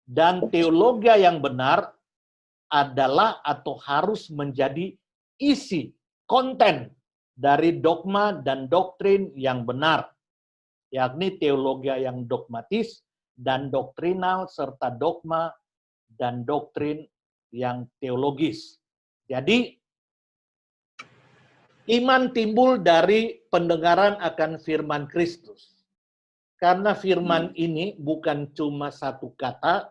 dan teologi yang benar adalah atau harus menjadi isi, konten dari dogma dan doktrin yang benar, yakni teologi yang dogmatis dan doktrinal serta dogma dan doktrin yang teologis. Jadi iman timbul dari pendengaran akan firman Kristus. Karena firman ini bukan cuma satu kata,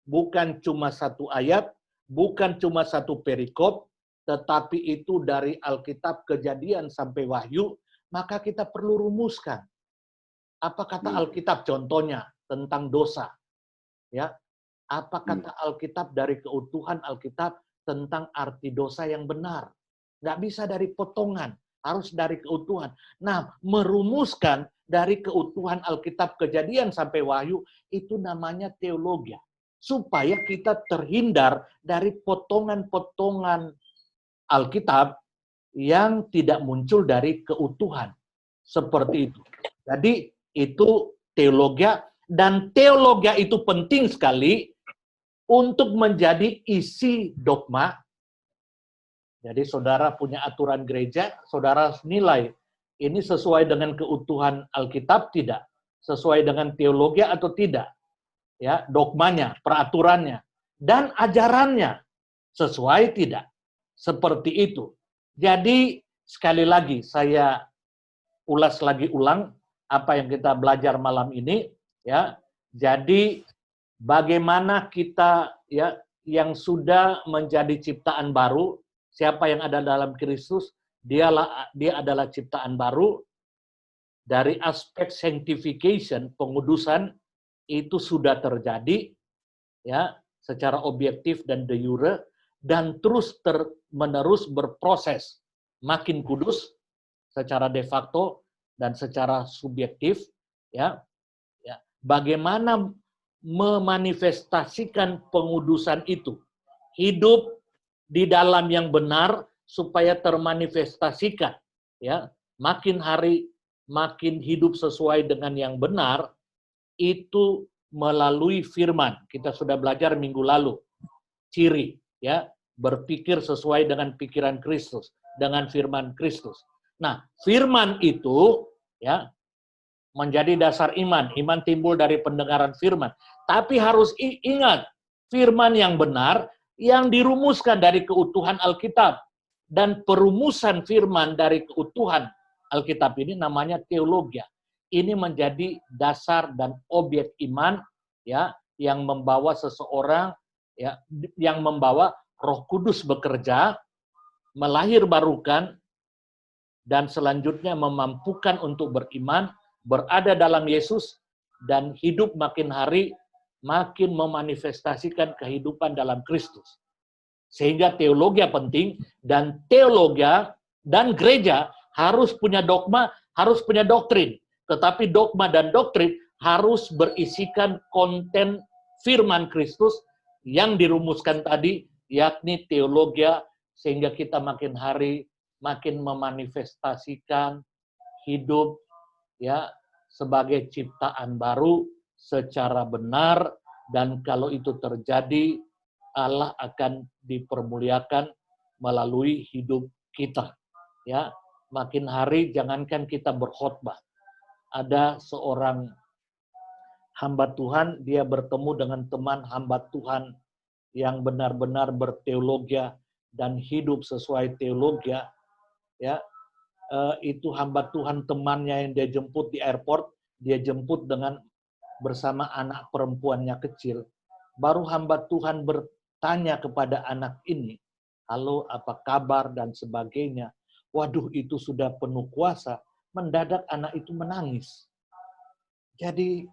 bukan cuma satu ayat, bukan cuma satu perikop, tetapi itu dari Alkitab Kejadian sampai Wahyu, maka kita perlu rumuskan. Apa kata Alkitab contohnya tentang dosa? Ya, apa kata Alkitab dari keutuhan Alkitab tentang arti dosa yang benar? Nggak bisa dari potongan, harus dari keutuhan. Nah, merumuskan dari keutuhan Alkitab Kejadian sampai Wahyu, itu namanya teologi. Supaya kita terhindar dari potongan-potongan Alkitab yang tidak muncul dari keutuhan. Seperti itu. Jadi, itu teologi, dan teologi itu penting sekali untuk menjadi isi dogma. Jadi saudara punya aturan gereja, saudara nilai ini sesuai dengan keutuhan Alkitab tidak, sesuai dengan teologi atau tidak, ya dogmanya, peraturannya, dan ajarannya sesuai tidak, seperti itu. Jadi sekali lagi saya ulang apa yang kita belajar malam ini, ya. Jadi bagaimana kita ya yang sudah menjadi ciptaan baru. Siapa yang ada dalam Kristus, dia adalah ciptaan baru. Dari aspek sanctification, pengudusan, itu sudah terjadi ya secara objektif dan de jure, dan terus-menerus berproses makin kudus secara de facto dan secara subjektif, ya. Bagaimana memanifestasikan pengudusan itu? Hidup di dalam yang benar supaya termanifestasikan, ya. Makin hari makin hidup sesuai dengan yang benar itu melalui firman. Kita sudah belajar minggu lalu. Ciri, ya, berpikir sesuai dengan pikiran Kristus, dengan firman Kristus. Nah, firman itu ya menjadi dasar iman. Iman timbul dari pendengaran firman. Tapi harus ingat, firman yang benar yang dirumuskan dari keutuhan Alkitab. Dan perumusan firman dari keutuhan Alkitab ini namanya teologia. Ini menjadi dasar dan objek iman, ya, yang membawa seseorang, ya, yang membawa Roh Kudus bekerja, melahirbarukan, dan selanjutnya memampukan untuk beriman, berada dalam Yesus, dan hidup makin hari makin memanifestasikan kehidupan dalam Kristus. Sehingga teologi penting, dan teologi dan gereja harus punya dogma, harus punya doktrin. Tetapi dogma dan doktrin harus berisikan konten firman Kristus yang dirumuskan tadi, yakni teologi, sehingga kita makin hari makin memanifestasikan hidup, ya, sebagai ciptaan baru secara benar, dan kalau itu terjadi, Allah akan dipermuliakan melalui hidup kita. Ya, makin hari jangankan kita berkhotbah. Ada seorang hamba Tuhan, dia bertemu dengan teman hamba Tuhan yang benar-benar berteologi dan hidup sesuai teologi. Ya, itu hamba Tuhan temannya yang dia jemput di airport, dia jemput dengan bersama anak perempuannya kecil. Baru hamba Tuhan bertanya kepada anak ini, halo, apa kabar, dan sebagainya. Waduh, itu sudah penuh kuasa. Mendadak anak itu menangis. Jadi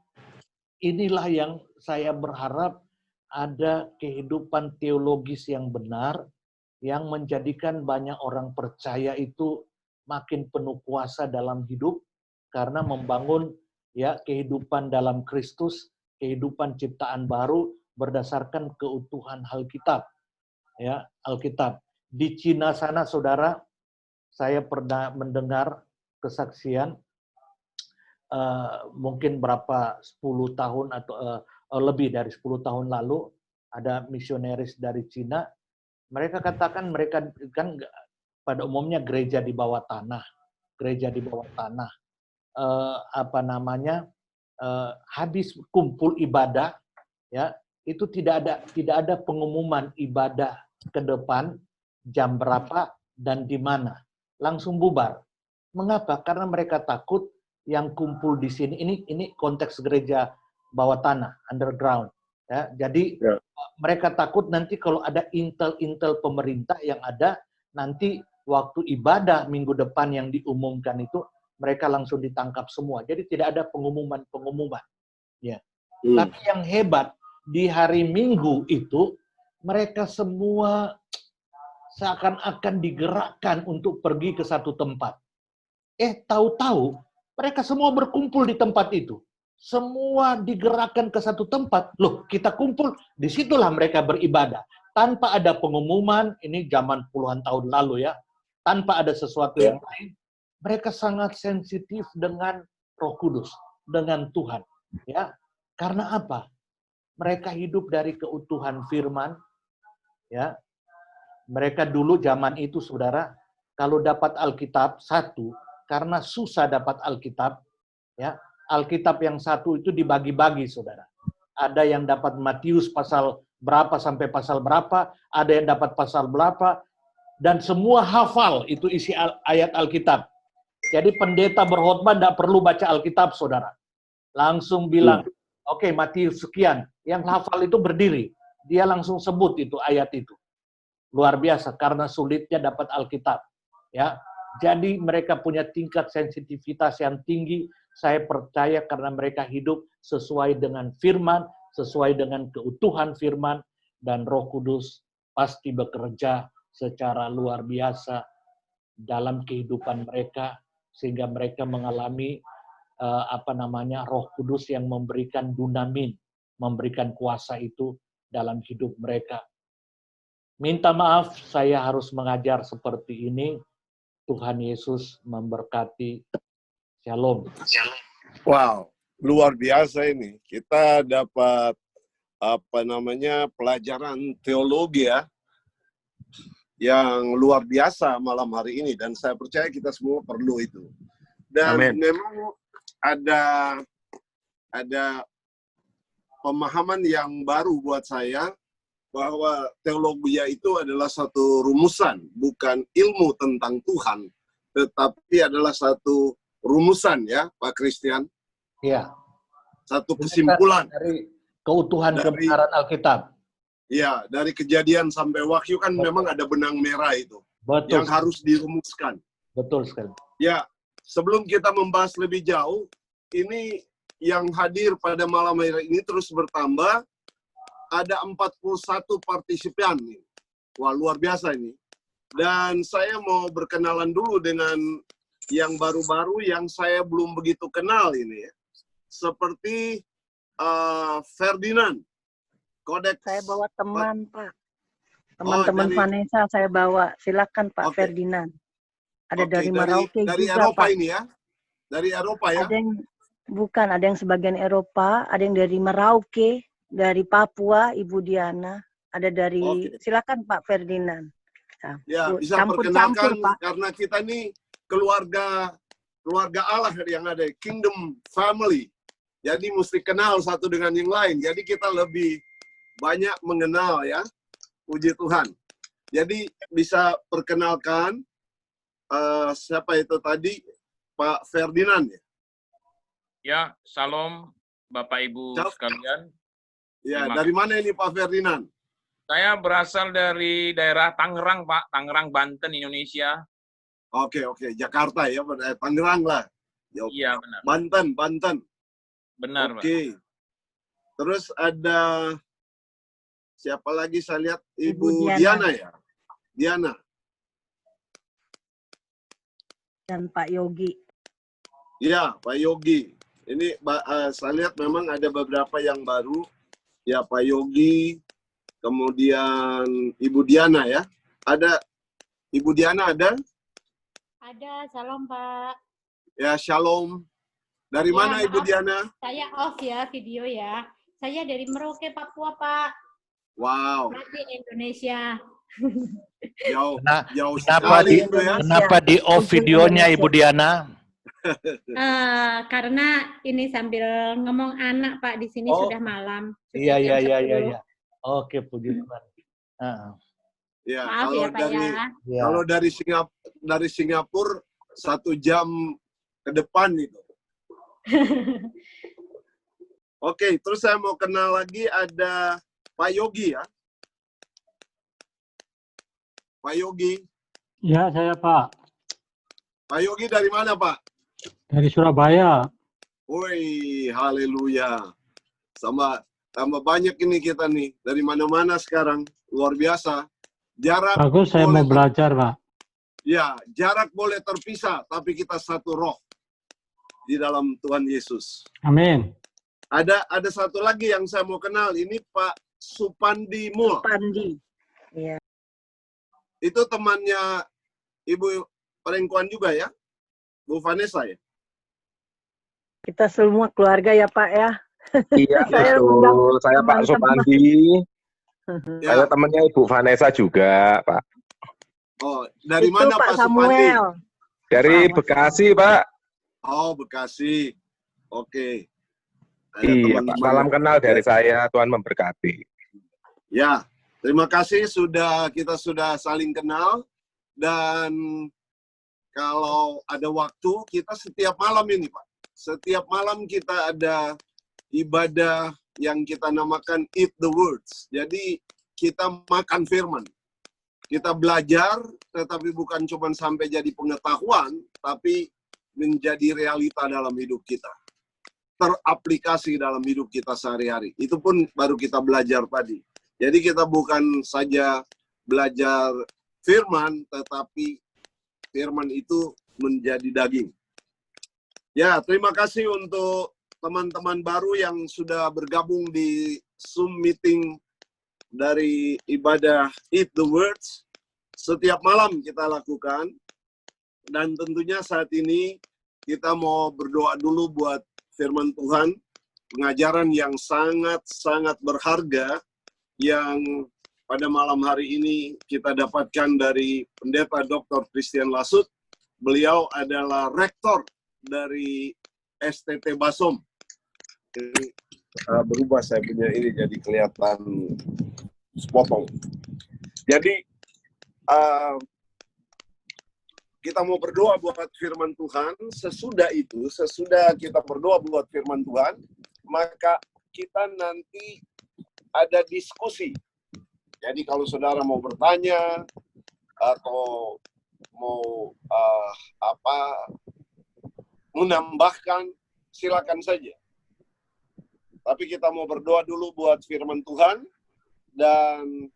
inilah yang saya berharap ada kehidupan teologis yang benar, yang menjadikan banyak orang percaya itu makin penuh kuasa dalam hidup, karena membangun, ya, kehidupan dalam Kristus, kehidupan ciptaan baru berdasarkan keutuhan Alkitab. Ya, Alkitab. Di Cina sana, saudara, saya pernah mendengar kesaksian, mungkin berapa 10 tahun atau lebih dari 10 tahun lalu, ada misionaris dari Cina. Mereka katakan mereka kan pada umumnya gereja di bawah tanah, habis kumpul ibadah, ya, itu tidak ada pengumuman ibadah ke depan jam berapa dan di mana, langsung bubar. Mengapa? Karena mereka takut yang kumpul di sini, ini konteks gereja bawah tanah, underground, ya. Jadi mereka takut nanti kalau ada intel pemerintah yang ada, nanti waktu ibadah minggu depan yang diumumkan itu, mereka langsung ditangkap semua. Jadi tidak ada pengumuman. Ya. Tapi yang hebat, di hari Minggu itu, mereka semua seakan-akan digerakkan untuk pergi ke satu tempat. Tahu-tahu, mereka semua berkumpul di tempat itu. Semua digerakkan ke satu tempat. Loh, kita kumpul, disitulah mereka beribadah. Tanpa ada pengumuman, ini zaman puluhan tahun lalu, ya. Tanpa ada sesuatu yang lain. Mereka sangat sensitif dengan Roh Kudus, dengan Tuhan. Ya, karena apa? Mereka hidup dari keutuhan firman. Ya, mereka dulu zaman itu, saudara, kalau dapat Alkitab satu, karena susah dapat Alkitab, ya, Alkitab yang satu itu dibagi-bagi, saudara. Ada yang dapat Matius pasal berapa sampai pasal berapa, ada yang dapat pasal berapa, dan semua hafal itu isi ayat Alkitab. Jadi pendeta berkhotbah tidak perlu baca Alkitab, saudara. Langsung bilang, oke, Matius sekian. Yang hafal itu berdiri. Dia langsung sebut itu ayat itu. Luar biasa, karena sulitnya dapat Alkitab. Ya, jadi mereka punya tingkat sensitivitas yang tinggi. Saya percaya karena mereka hidup sesuai dengan firman, sesuai dengan keutuhan firman, dan Roh Kudus pasti bekerja secara luar biasa dalam kehidupan mereka, sehingga mereka mengalami Roh Kudus yang memberikan dunamin, memberikan kuasa itu dalam hidup mereka. Minta maaf saya harus mengajar seperti ini. Tuhan Yesus memberkati. Shalom. Wow, luar biasa ini. Kita dapat pelajaran teologi, ya, yang luar biasa malam hari ini, dan saya percaya kita semua perlu itu. Dan Amen. memang ada pemahaman yang baru buat saya bahwa teologia itu adalah satu rumusan, bukan ilmu tentang Tuhan, tetapi adalah satu rumusan ya, Pak Christian. Iya. Satu kesimpulan dari keutuhan dari kebenaran Alkitab. ya, dari Kejadian sampai Wahyu kan memang ada benang merah itu Betul. yang harus dirumuskan. Betul sekali. Ya, sebelum kita membahas lebih jauh, ini yang hadir pada malam hari ini terus bertambah. Ada 41 partisipan nih. Wah, luar biasa ini. Dan saya mau berkenalan dulu dengan yang baru-baru yang saya belum begitu kenal ini ya. Seperti Ferdinand. Kodeks. Saya bawa teman, Pak. Teman-teman Vanessa saya bawa. Silakan Pak Ferdinand. Ada dari Merauke dari juga, Eropa Pak. ini ya? Dari Eropa ya? Ada yang sebagian Eropa, ada yang dari Merauke, dari Papua, Ibu Diana, ada dari, silakan Pak Ferdinand. Ya, bisa perkenalkan karena kita nih keluarga Allah yang ada, Kingdom Family. Jadi mesti kenal satu dengan yang lain. Jadi kita lebih banyak mengenal ya, puji Tuhan. Jadi bisa perkenalkan siapa itu tadi, Pak Ferdinand ya? Ya, salam Bapak Ibu sekalian. Ya, dari mana ini Pak Ferdinand? Saya berasal dari daerah Tangerang, Pak. Tangerang, Banten, Indonesia. Oke. Jakarta ya, Tangerang lah. Iya, benar. Banten. Benar, Pak. Oke. Terus ada siapa lagi saya lihat? Ibu Diana ya? Diana. Dan Pak Yogi. Iya, Pak Yogi. Ini saya lihat memang ada beberapa yang baru. Ya, Pak Yogi, kemudian Ibu Diana ya. Ada Ibu Diana ada? Ada, salam Pak. Ya, shalom. Dari mana Ibu Diana? Saya off ya video ya. Saya dari Merauke, Papua, Pak. Wow. Berarti Indonesia. Jauh sekali itu ya. Kenapa di off videonya Ibu Diana? Karena ini sambil ngomong anak Pak, di sini sudah malam. Iya. Oke, puji Tuhan. Ya, maaf kalau ya Pak ya. Kalau dari Singapura 1 jam ke depan itu. Oke, terus saya mau kenal lagi ada Pak Yogi ya. Pak Yogi. Ya, saya Pak. Pak Yogi dari mana Pak? Dari Surabaya. Woi, haleluya. Tambah banyak ini kita nih. Dari mana-mana sekarang. Luar biasa. Jarak bagus, saya mau belajar, Pak. Ya, jarak boleh terpisah, tapi kita satu roh di dalam Tuhan Yesus. Amin. Ada satu lagi yang saya mau kenal. Ini Pak Supandi Mul. Supandi. Iya. Itu temannya Ibu Perempuan juga ya? Bu Vanessa ya? Kita semua keluarga ya Pak ya. Iya, betul. Saya Pak Supandi. Ya. Saya temannya Ibu Vanessa juga, Pak. Oh, dari itu mana Pak Supandi? Dari Bekasi, Pak. Oh, Bekasi. Oke. Iya, Pak. Salam kenal dari saya. Tuhan memberkati. Ya, terima kasih kita sudah saling kenal. Dan kalau ada waktu, kita setiap malam ini, Pak. Setiap malam kita ada ibadah yang kita namakan Eat the Words. Jadi kita makan firman. Kita belajar, tetapi bukan cuma sampai jadi pengetahuan, tapi menjadi realita dalam hidup kita. Teraplikasi dalam hidup kita sehari-hari. Itu pun baru kita belajar tadi. Jadi kita bukan saja belajar firman, tetapi firman itu menjadi daging. Ya, terima kasih untuk teman-teman baru yang sudah bergabung di Zoom meeting dari ibadah Eat the Words. Setiap malam kita lakukan. Dan tentunya saat ini kita mau berdoa dulu buat firman Tuhan. Pengajaran yang sangat-sangat berharga yang pada malam hari ini kita dapatkan dari Pendeta Dr. Christian Lasut. Beliau adalah rektor dari STT Basom. Ini berubah saya punya ini jadi kelihatan sepotong. Jadi kita mau berdoa buat firman Tuhan. Sesudah kita berdoa buat firman Tuhan, maka kita nanti ada diskusi. Jadi kalau saudara mau bertanya atau mau menambahkan, silakan saja. Tapi kita mau berdoa dulu buat firman Tuhan. Dan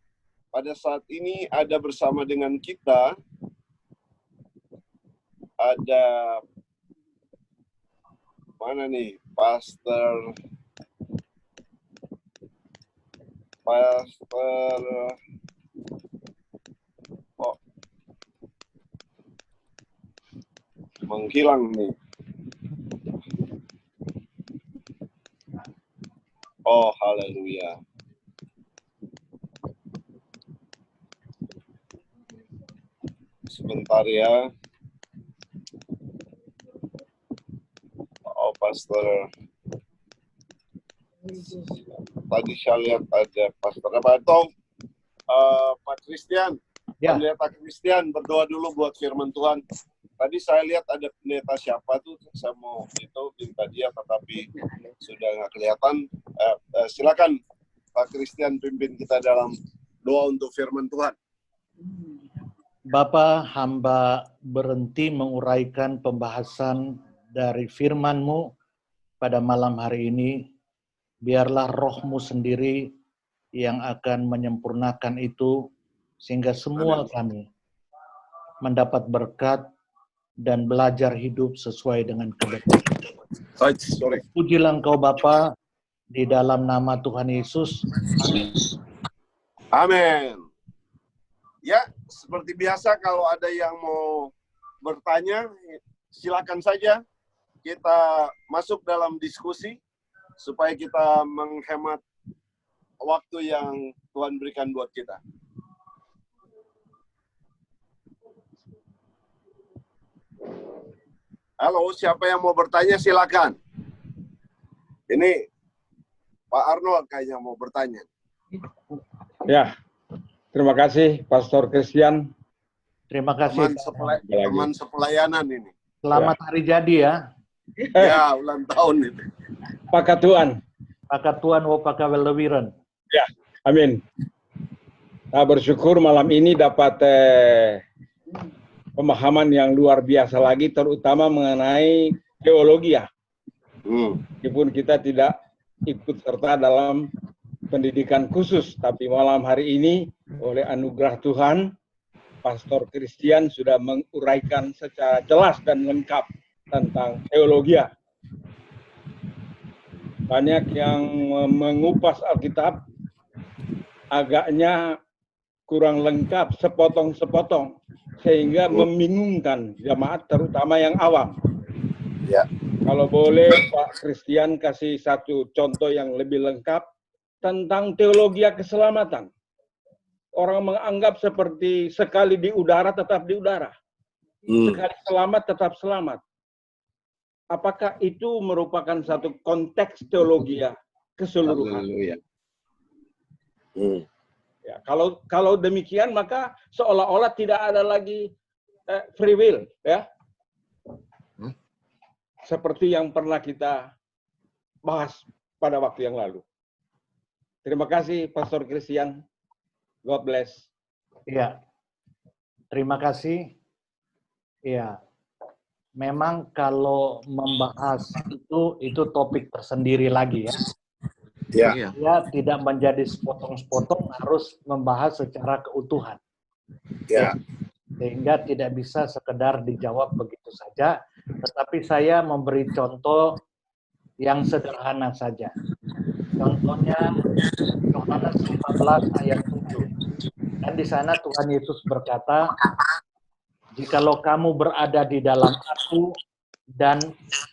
pada saat ini ada bersama dengan kita, ada mana nih, Pastor menghilang nih. Oh, haleluya. Sebentar ya. Oh, Pastor. Tadi saya lihat ada Pastor apa atau Pak Christian. Ya. Pendeta Christian berdoa dulu buat firman Tuhan. Tadi saya lihat ada pendeta siapa tuh, saya mau itu minta dia, tetapi sudah nggak kelihatan. Silakan Pak Christian pimpin kita dalam doa untuk firman Tuhan. Bapa, hamba berhenti menguraikan pembahasan dari firman-Mu pada malam hari ini. Biarlah Roh-Mu sendiri yang akan menyempurnakan itu, sehingga semua kami mendapat berkat dan belajar hidup sesuai dengan kehendak. Pujilah Engkau Bapa, di dalam nama Tuhan Yesus. Amin. Ya, seperti biasa kalau ada yang mau bertanya, silakan saja kita masuk dalam diskusi supaya kita menghemat waktu yang Tuhan berikan buat kita. Halo, siapa yang mau bertanya silakan. Ini Pak Arnold kayaknya mau bertanya. Ya, terima kasih Pastor Christian. Terima kasih. Teman sepelayanan ini. Selamat hari jadi ya. Ya, ulang tahun itu. Pakatuan. Pakatuan wo pakawelewiran. Ya, amin. Nah, bersyukur malam ini dapat pemahaman yang luar biasa lagi, terutama mengenai teologi ya. Meskipun kita tidak ikut serta dalam pendidikan khusus, tapi malam hari ini oleh anugerah Tuhan, Pastor Christian sudah menguraikan secara jelas dan lengkap tentang teologi. Banyak yang mengupas Alkitab agaknya kurang lengkap, sepotong-sepotong, sehingga membingungkan jemaat, terutama yang awam. Ya. Kalau boleh Pak Christian kasih satu contoh yang lebih lengkap tentang teologi keselamatan. Orang menganggap seperti sekali di udara tetap di udara. Sekali selamat tetap selamat. Apakah itu merupakan satu konteks teologi keseluruhan? Ya, kalau demikian maka seolah-olah tidak ada lagi free will, ya. Seperti yang pernah kita bahas pada waktu yang lalu. Terima kasih Pastor Christian. God bless. Iya. Terima kasih. Iya. Memang kalau membahas itu topik tersendiri lagi ya. Ya. Ya, tidak menjadi sepotong-sepotong, harus membahas secara keutuhan. Ya. Sehingga tidak bisa sekedar dijawab begitu saja, tetapi saya memberi contoh yang sederhana saja. Contohnya Yohanes 15 ayat 7. Dan di sana Tuhan Yesus berkata, "Jikalau kamu berada di dalam aku dan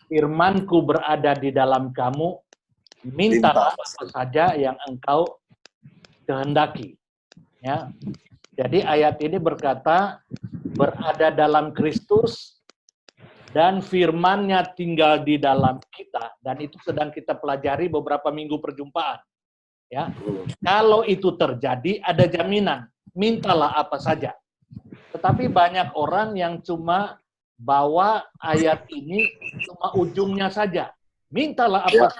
firman-Ku berada di dalam kamu, mintalah apa saja yang engkau kehendaki." Ya. Jadi ayat ini berkata, berada dalam Kristus dan firman-Nya tinggal di dalam kita, dan itu sedang kita pelajari beberapa minggu perjumpaan. Ya, kalau itu terjadi ada jaminan, mintalah apa saja. Tetapi banyak orang yang cuma bawa ayat ini cuma ujungnya saja. Mintalah apa,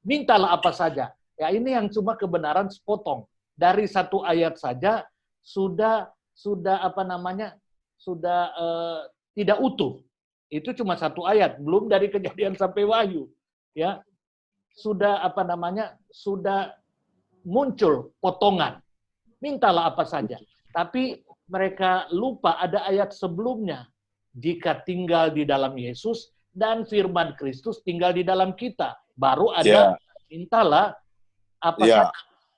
mintalah apa saja. Ya ini yang cuma kebenaran sepotong. Dari satu ayat saja sudah apa namanya, sudah tidak utuh. Itu cuma satu ayat, belum dari Kejadian sampai Wahyu. Ya, sudah apa namanya, sudah muncul potongan. Mintalah apa saja. Tapi mereka lupa ada ayat sebelumnya. Jika tinggal di dalam Yesus dan firman Kristus tinggal di dalam kita. Baru ada mintalah apa saja.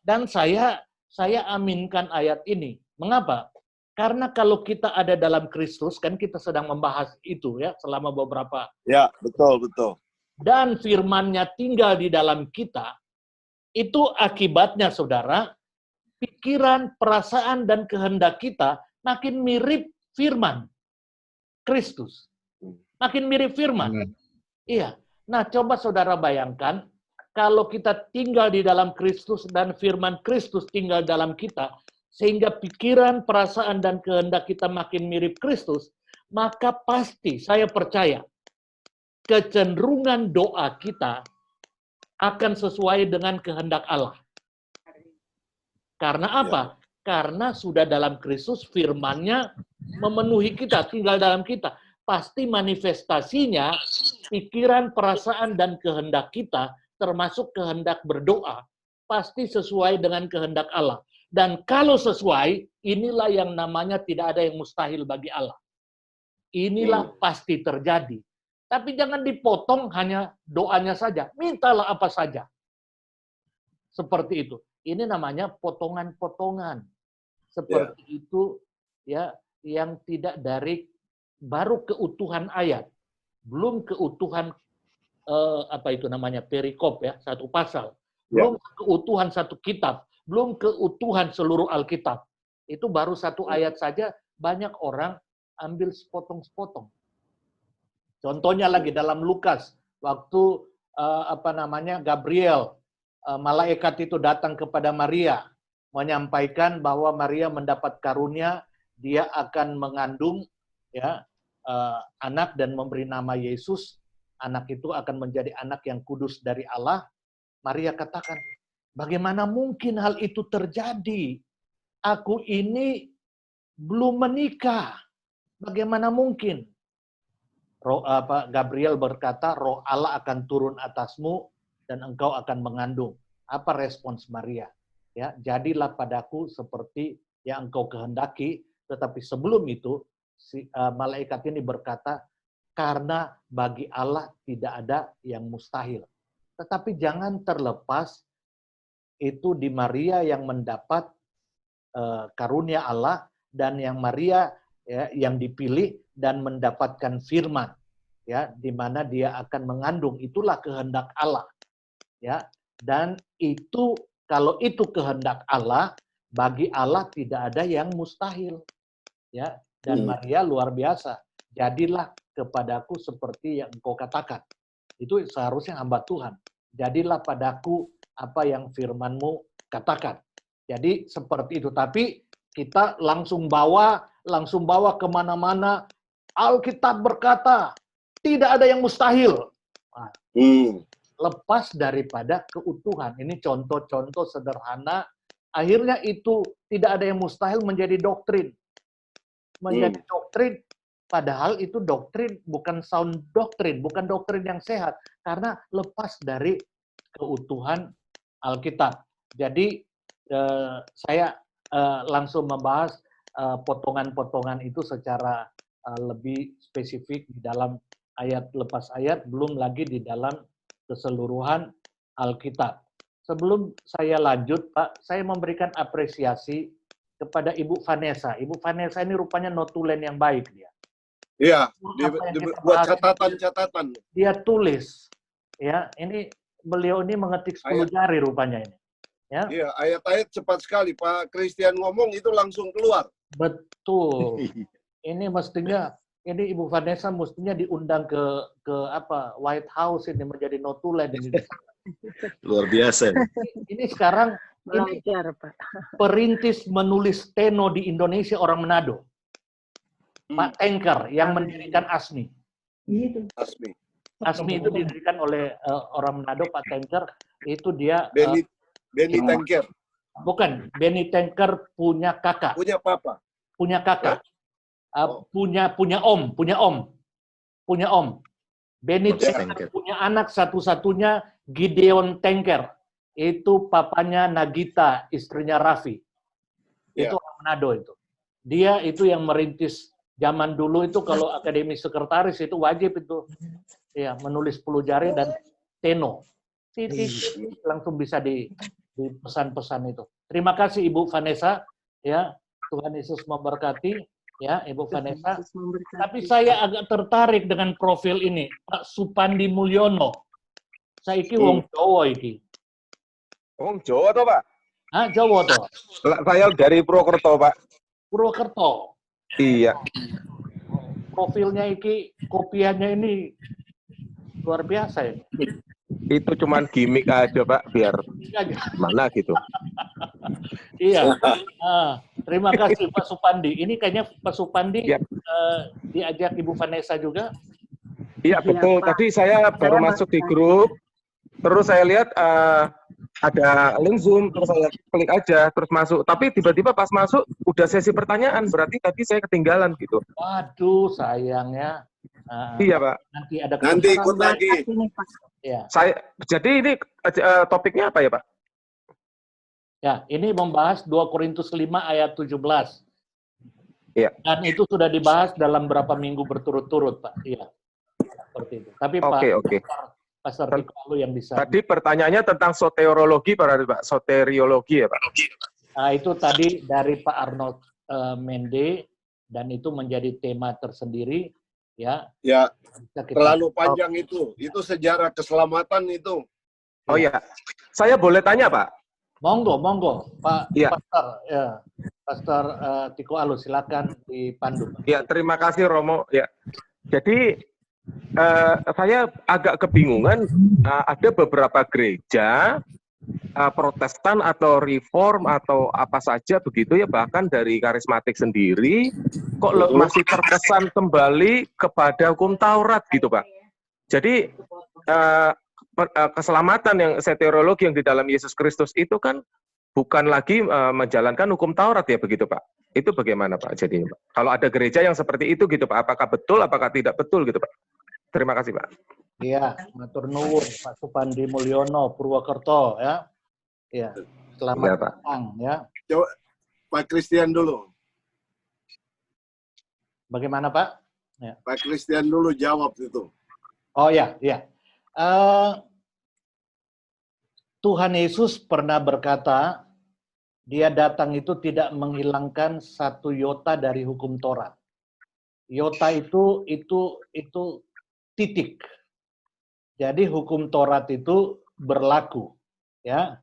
Dan saya aminkan ayat ini. Mengapa? Karena kalau kita ada dalam Kristus, kan kita sedang membahas itu ya selama beberapa. Ya, betul. Dan firman-Nya tinggal di dalam kita, itu akibatnya, saudara, pikiran, perasaan, dan kehendak kita makin mirip firman Kristus. Makin mirip firman. Iya. Nah, coba saudara bayangkan, kalau kita tinggal di dalam Kristus dan firman Kristus tinggal dalam kita, sehingga pikiran, perasaan, dan kehendak kita makin mirip Kristus, maka pasti, saya percaya, kecenderungan doa kita akan sesuai dengan kehendak Allah. Karena apa? Karena sudah dalam Kristus, firman-Nya memenuhi kita, tinggal dalam kita. Pasti manifestasinya, pikiran, perasaan, dan kehendak kita, termasuk kehendak berdoa, pasti sesuai dengan kehendak Allah. Dan kalau sesuai, inilah yang namanya tidak ada yang mustahil bagi Allah. Inilah pasti terjadi. Tapi jangan dipotong hanya doanya saja. Mintalah apa saja. Seperti itu. Ini namanya potongan-potongan. Seperti itu ya, yang tidak dari baru keutuhan ayat. Belum keutuhan apa itu namanya perikop ya, satu pasal. Belum keutuhan satu kitab, belum keutuhan seluruh Alkitab. Itu baru satu ayat saja banyak orang ambil sepotong-sepotong. Contohnya lagi dalam Lukas, waktu apa namanya Gabriel, malaikat itu datang kepada Maria, menyampaikan bahwa Maria mendapat karunia, dia akan mengandung ya anak dan memberi nama Yesus. Anak itu akan menjadi anak yang kudus dari Allah. Maria katakan, bagaimana mungkin hal itu terjadi? Aku ini belum menikah. Bagaimana mungkin? Gabriel berkata, roh Allah akan turun atasmu dan engkau akan mengandung. Apa respons Maria? Ya, jadilah padaku seperti yang engkau kehendaki. Tetapi sebelum itu, malaikat ini berkata, karena bagi Allah tidak ada yang mustahil. Tetapi jangan terlepas itu di Maria yang mendapat karunia Allah dan yang Maria ya, yang dipilih dan mendapatkan firman, ya, di mana dia akan mengandung, itulah kehendak Allah, ya. Dan itu kalau itu kehendak Allah, bagi Allah tidak ada yang mustahil, ya. Dan Maria luar biasa, jadilah kepadaku seperti yang engkau katakan. Itu seharusnya hamba Tuhan. Jadilah padaku apa yang firman-Mu katakan. Jadi seperti itu. Tapi kita langsung bawa kemana-mana. Alkitab berkata, tidak ada yang mustahil. Nah, lepas daripada keutuhan. Ini contoh-contoh sederhana. Akhirnya itu tidak ada yang mustahil menjadi doktrin. Menjadi doktrin. Padahal itu doktrin, bukan sound doktrin, bukan doktrin yang sehat. Karena lepas dari keutuhan Alkitab. Jadi saya langsung membahas potongan-potongan itu secara lebih spesifik di dalam ayat lepas ayat, belum lagi di dalam keseluruhan Alkitab. Sebelum saya lanjut, Pak, saya memberikan apresiasi kepada Ibu Vanessa. Ibu Vanessa ini rupanya notulen yang baik dia. Iya, buat catatan-catatan. Dia tulis, ya. Ini beliau ini mengetik 10 jari rupanya ini. Ya. Iya, ayat-ayat cepat sekali. Pak Christian ngomong itu langsung keluar. Betul. Ini mestinya Ini Ibu Vanessa mestinya diundang ke apa White House ini menjadi notulen ini. Luar biasa. Ini sekarang ini Belajar, Pak. perintis menulis steno di Indonesia orang Manado. Pak Tengker yang mendirikan ASMI. Asmi. ASMI itu didirikan oleh orang Manado, Pak Tengker. Itu dia Benny Tengker. bukan Benny Tengker punya kakak, Punya papa. punya kakak, punya om. Benny Tengker punya anak satu-satunya Gideon Tengker. Itu papanya Nagita, istrinya Raffi. Itu orang Manado itu. Dia itu yang merintis zaman dulu itu kalau akademi sekretaris itu wajib itu ya menulis 10 jari dan steno. Titik langsung bisa di pesan-pesan itu. Terima kasih Ibu Vanessa ya. Tuhan Yesus memberkati ya Ibu Vanessa. Tapi saya agak tertarik dengan profil ini, Pak Supandi Mulyono. Saiki wong Jawa iki. Wong Jawa toh, Pak? Ah, Jawa toh. Saya dari Purwokerto, Pak. Purwokerto. Iya. Profilnya iki, kopiannya ini luar biasa ya. Itu cuman gimmick aja, Pak, biar mana gitu. Iya. Terima kasih Pak Supandi. Ini kayaknya Pak Supandi diajak Ibu Vanessa juga. Iya, betul. Tadi saya baru masuk di grup, terus saya lihat ada link Zoom, terus saya klik aja, terus masuk. Tapi tiba-tiba pas masuk, udah sesi pertanyaan, berarti tadi saya ketinggalan gitu. Waduh, sayangnya. Iya, Pak. Nanti ikut lagi. Ya. Jadi ini topiknya apa ya, Pak? Ya, ini membahas 2 Korintus 5 ayat 17. Iya. Dan itu sudah dibahas dalam berapa minggu berturut-turut, Pak. Iya. Seperti itu. Tapi Oke. Pastor Tiko yang bisa. Tadi pertanyaannya tentang soteriologi, Pak. Soteriologi ya, Pak? Itu tadi dari Pak Arnold Mende, dan itu menjadi tema tersendiri. Ya, Terlalu panjang itu sejarah keselamatan itu. Oh iya, saya boleh tanya, Pak? Monggo, Pak Ya. Pastor Tiko Alus, silakan dipandu. Ya, terima kasih Romo. Ya, jadi saya agak kebingungan. Ada beberapa gereja Protestan atau Reform atau apa saja begitu ya, bahkan dari karismatik sendiri kok masih terkesan kembali kepada hukum Taurat gitu, Pak. Jadi keselamatan yang soteriologi yang di dalam Yesus Kristus itu kan bukan lagi menjalankan hukum Taurat ya begitu, Pak. Itu bagaimana, Pak? Jadi Pak, kalau ada gereja yang seperti itu gitu, Pak, apakah betul apakah tidak betul gitu, Pak? Terima kasih, Pak. Iya, matur nuwun Pak Supandi Mulyono, Purwokerto ya. Iya, selamat datang ya. Coba Pak Christian dulu. Bagaimana, Pak? Ya. Pak Christian dulu jawab itu. Oh ya. Tuhan Yesus pernah berkata, Dia datang itu tidak menghilangkan satu iota dari hukum Taurat. Iota itu titik. Jadi hukum Taurat itu berlaku, ya.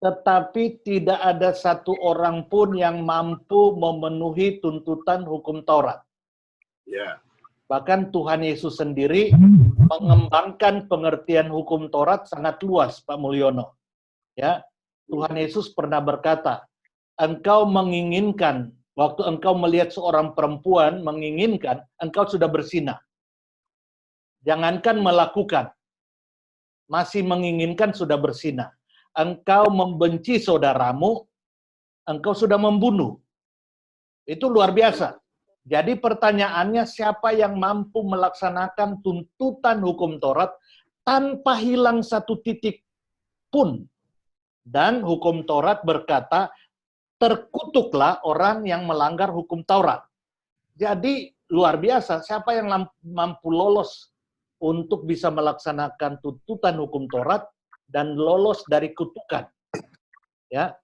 Tetapi tidak ada satu orang pun yang mampu memenuhi tuntutan hukum Taurat. Ya. Bahkan Tuhan Yesus sendiri mengembangkan pengertian hukum Taurat sangat luas, Pak Mulyono. Ya, Tuhan Yesus pernah berkata, engkau menginginkan, waktu engkau melihat seorang perempuan menginginkan, engkau sudah berzina. Jangankan melakukan, masih menginginkan sudah berzina. Engkau membenci saudaramu, engkau sudah membunuh. Itu luar biasa. Jadi pertanyaannya, siapa yang mampu melaksanakan tuntutan hukum Taurat tanpa hilang satu titik pun? Dan hukum Taurat berkata, terkutuklah orang yang melanggar hukum Taurat. Jadi luar biasa, siapa yang mampu lolos untuk bisa melaksanakan tuntutan hukum Taurat dan lolos dari kutukan. Ya.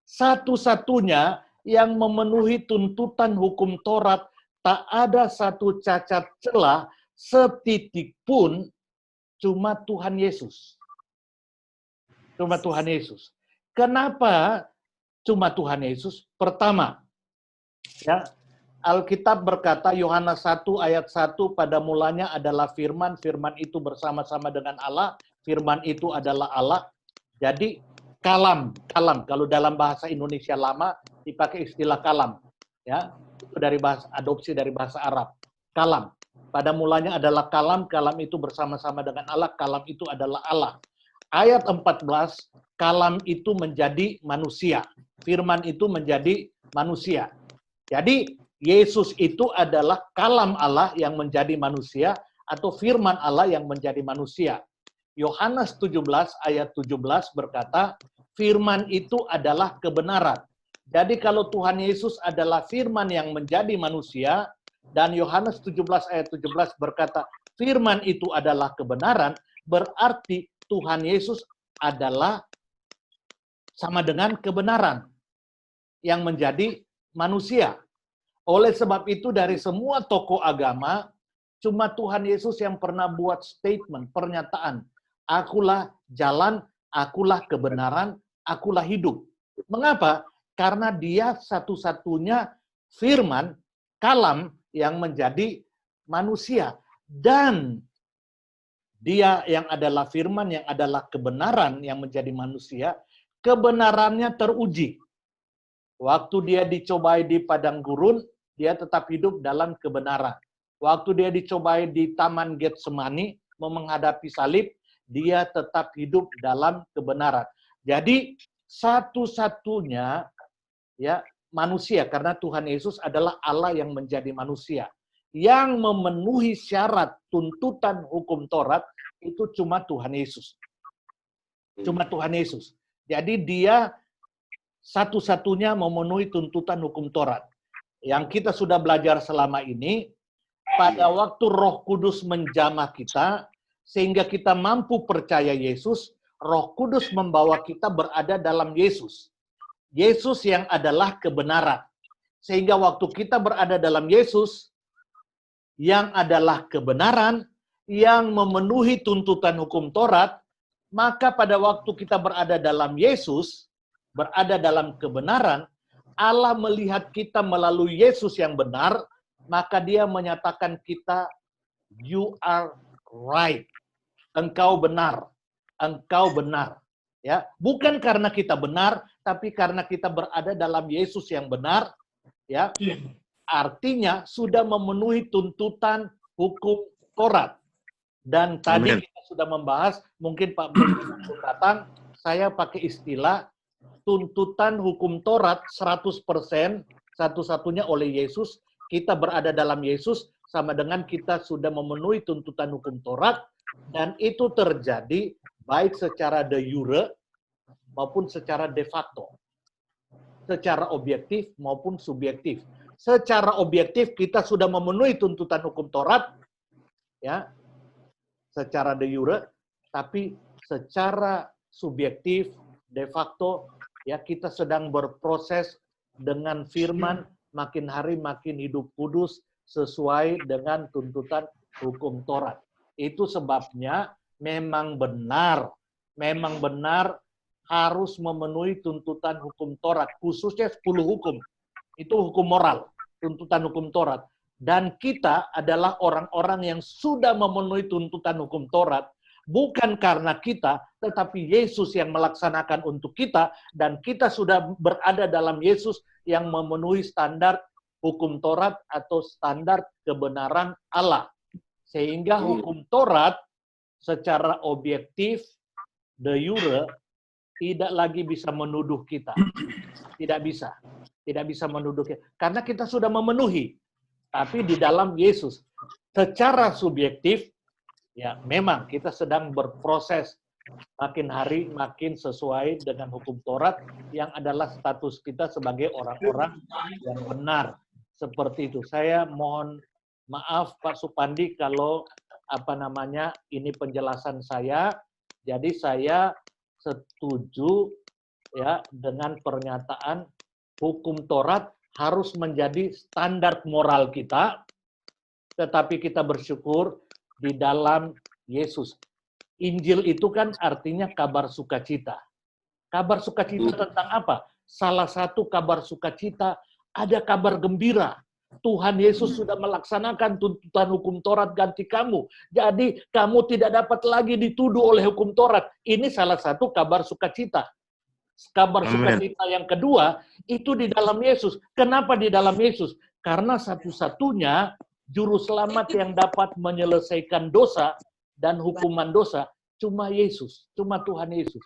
Satu-satunya yang memenuhi tuntutan hukum Taurat, tak ada satu cacat celah setitik pun, cuma Tuhan Yesus. Cuma Tuhan Yesus. Kenapa cuma Tuhan Yesus? Pertama, ya, Alkitab berkata Yohanes 1 ayat 1, pada mulanya adalah firman, firman itu bersama-sama dengan Allah, firman itu adalah Allah. Jadi kalam, kalau dalam bahasa Indonesia lama dipakai istilah kalam, ya, itu dari bahasa adopsi dari bahasa Arab. Kalam. Pada mulanya adalah kalam, kalam itu bersama-sama dengan Allah, kalam itu adalah Allah. Ayat 14, kalam itu menjadi manusia. Firman itu menjadi manusia. Jadi Yesus itu adalah kalam Allah yang menjadi manusia atau firman Allah yang menjadi manusia. Yohanes 17 ayat 17 berkata, firman itu adalah kebenaran. Jadi kalau Tuhan Yesus adalah firman yang menjadi manusia, dan Yohanes 17 ayat 17 berkata, firman itu adalah kebenaran, berarti Tuhan Yesus adalah sama dengan kebenaran yang menjadi manusia. Oleh sebab itu dari semua tokoh agama, cuma Tuhan Yesus yang pernah buat statement, pernyataan, akulah jalan, akulah kebenaran, akulah hidup. Mengapa? Karena dia satu-satunya firman, kalam yang menjadi manusia. Dan dia yang adalah firman, yang adalah kebenaran yang menjadi manusia, kebenarannya teruji. Waktu dia dicobai di padang gurun, dia tetap hidup dalam kebenaran. Waktu dia dicobai di Taman Getsemani, menghadapi salib, dia tetap hidup dalam kebenaran. Jadi satu-satunya ya manusia, karena Tuhan Yesus adalah Allah yang menjadi manusia, yang memenuhi syarat tuntutan hukum Taurat itu cuma Tuhan Yesus. Cuma Tuhan Yesus. Jadi dia satu-satunya memenuhi tuntutan hukum Taurat. Yang kita sudah belajar selama ini, pada waktu Roh Kudus menjamah kita, sehingga kita mampu percaya Yesus, Roh Kudus membawa kita berada dalam Yesus. Yesus yang adalah kebenaran. Sehingga waktu kita berada dalam Yesus, yang adalah kebenaran, yang memenuhi tuntutan hukum Taurat, maka pada waktu kita berada dalam Yesus, berada dalam kebenaran, Allah melihat kita melalui Yesus yang benar, maka dia menyatakan kita, you are right. Engkau benar. Engkau benar. Ya, bukan karena kita benar, tapi karena kita berada dalam Yesus yang benar, ya. Artinya sudah memenuhi tuntutan hukum Taurat. Dan tadi kita sudah membahas, mungkin Pak Bung datang, saya pakai istilah tuntutan hukum Taurat 100%, satu-satunya oleh Yesus, kita berada dalam Yesus, sama dengan kita sudah memenuhi tuntutan hukum Taurat, dan itu terjadi baik secara de jure maupun secara de facto. Secara objektif maupun subjektif. Secara objektif kita sudah memenuhi tuntutan hukum Taurat, ya, secara de jure, tapi secara subjektif, de facto, ya kita sedang berproses dengan firman, makin hari makin hidup kudus sesuai dengan tuntutan hukum Taurat. Itu sebabnya memang benar harus memenuhi tuntutan hukum Taurat, khususnya 10 hukum. Itu hukum moral, tuntutan hukum Taurat. Dan kita adalah orang-orang yang sudah memenuhi tuntutan hukum Taurat, bukan karena kita, tetapi Yesus yang melaksanakan untuk kita, dan kita sudah berada dalam Yesus yang memenuhi standar hukum Taurat atau standar kebenaran Allah. Sehingga hukum Taurat secara objektif, de jure, tidak lagi bisa menuduh kita. Tidak bisa menuduh kita. Karena kita sudah memenuhi. Tapi di dalam Yesus, secara subjektif, ya memang kita sedang berproses makin hari makin sesuai dengan hukum Taurat yang adalah status kita sebagai orang-orang yang benar. Seperti itu. Saya mohon maaf Pak Supandi kalau ini penjelasan saya. Jadi saya setuju ya dengan pernyataan hukum Taurat harus menjadi standar moral kita, tetapi kita bersyukur di dalam Yesus. Injil itu kan artinya kabar sukacita. Kabar sukacita tentang apa? Salah satu kabar sukacita, ada kabar gembira Tuhan Yesus sudah melaksanakan tuntutan hukum Taurat ganti kamu. Jadi kamu tidak dapat lagi dituduh oleh hukum Taurat. Ini salah satu kabar sukacita. Kabar sukacita yang kedua, itu di dalam Yesus. Kenapa di dalam Yesus? Karena satu-satunya juru selamat yang dapat menyelesaikan dosa dan hukuman dosa, cuma Yesus, cuma Tuhan Yesus.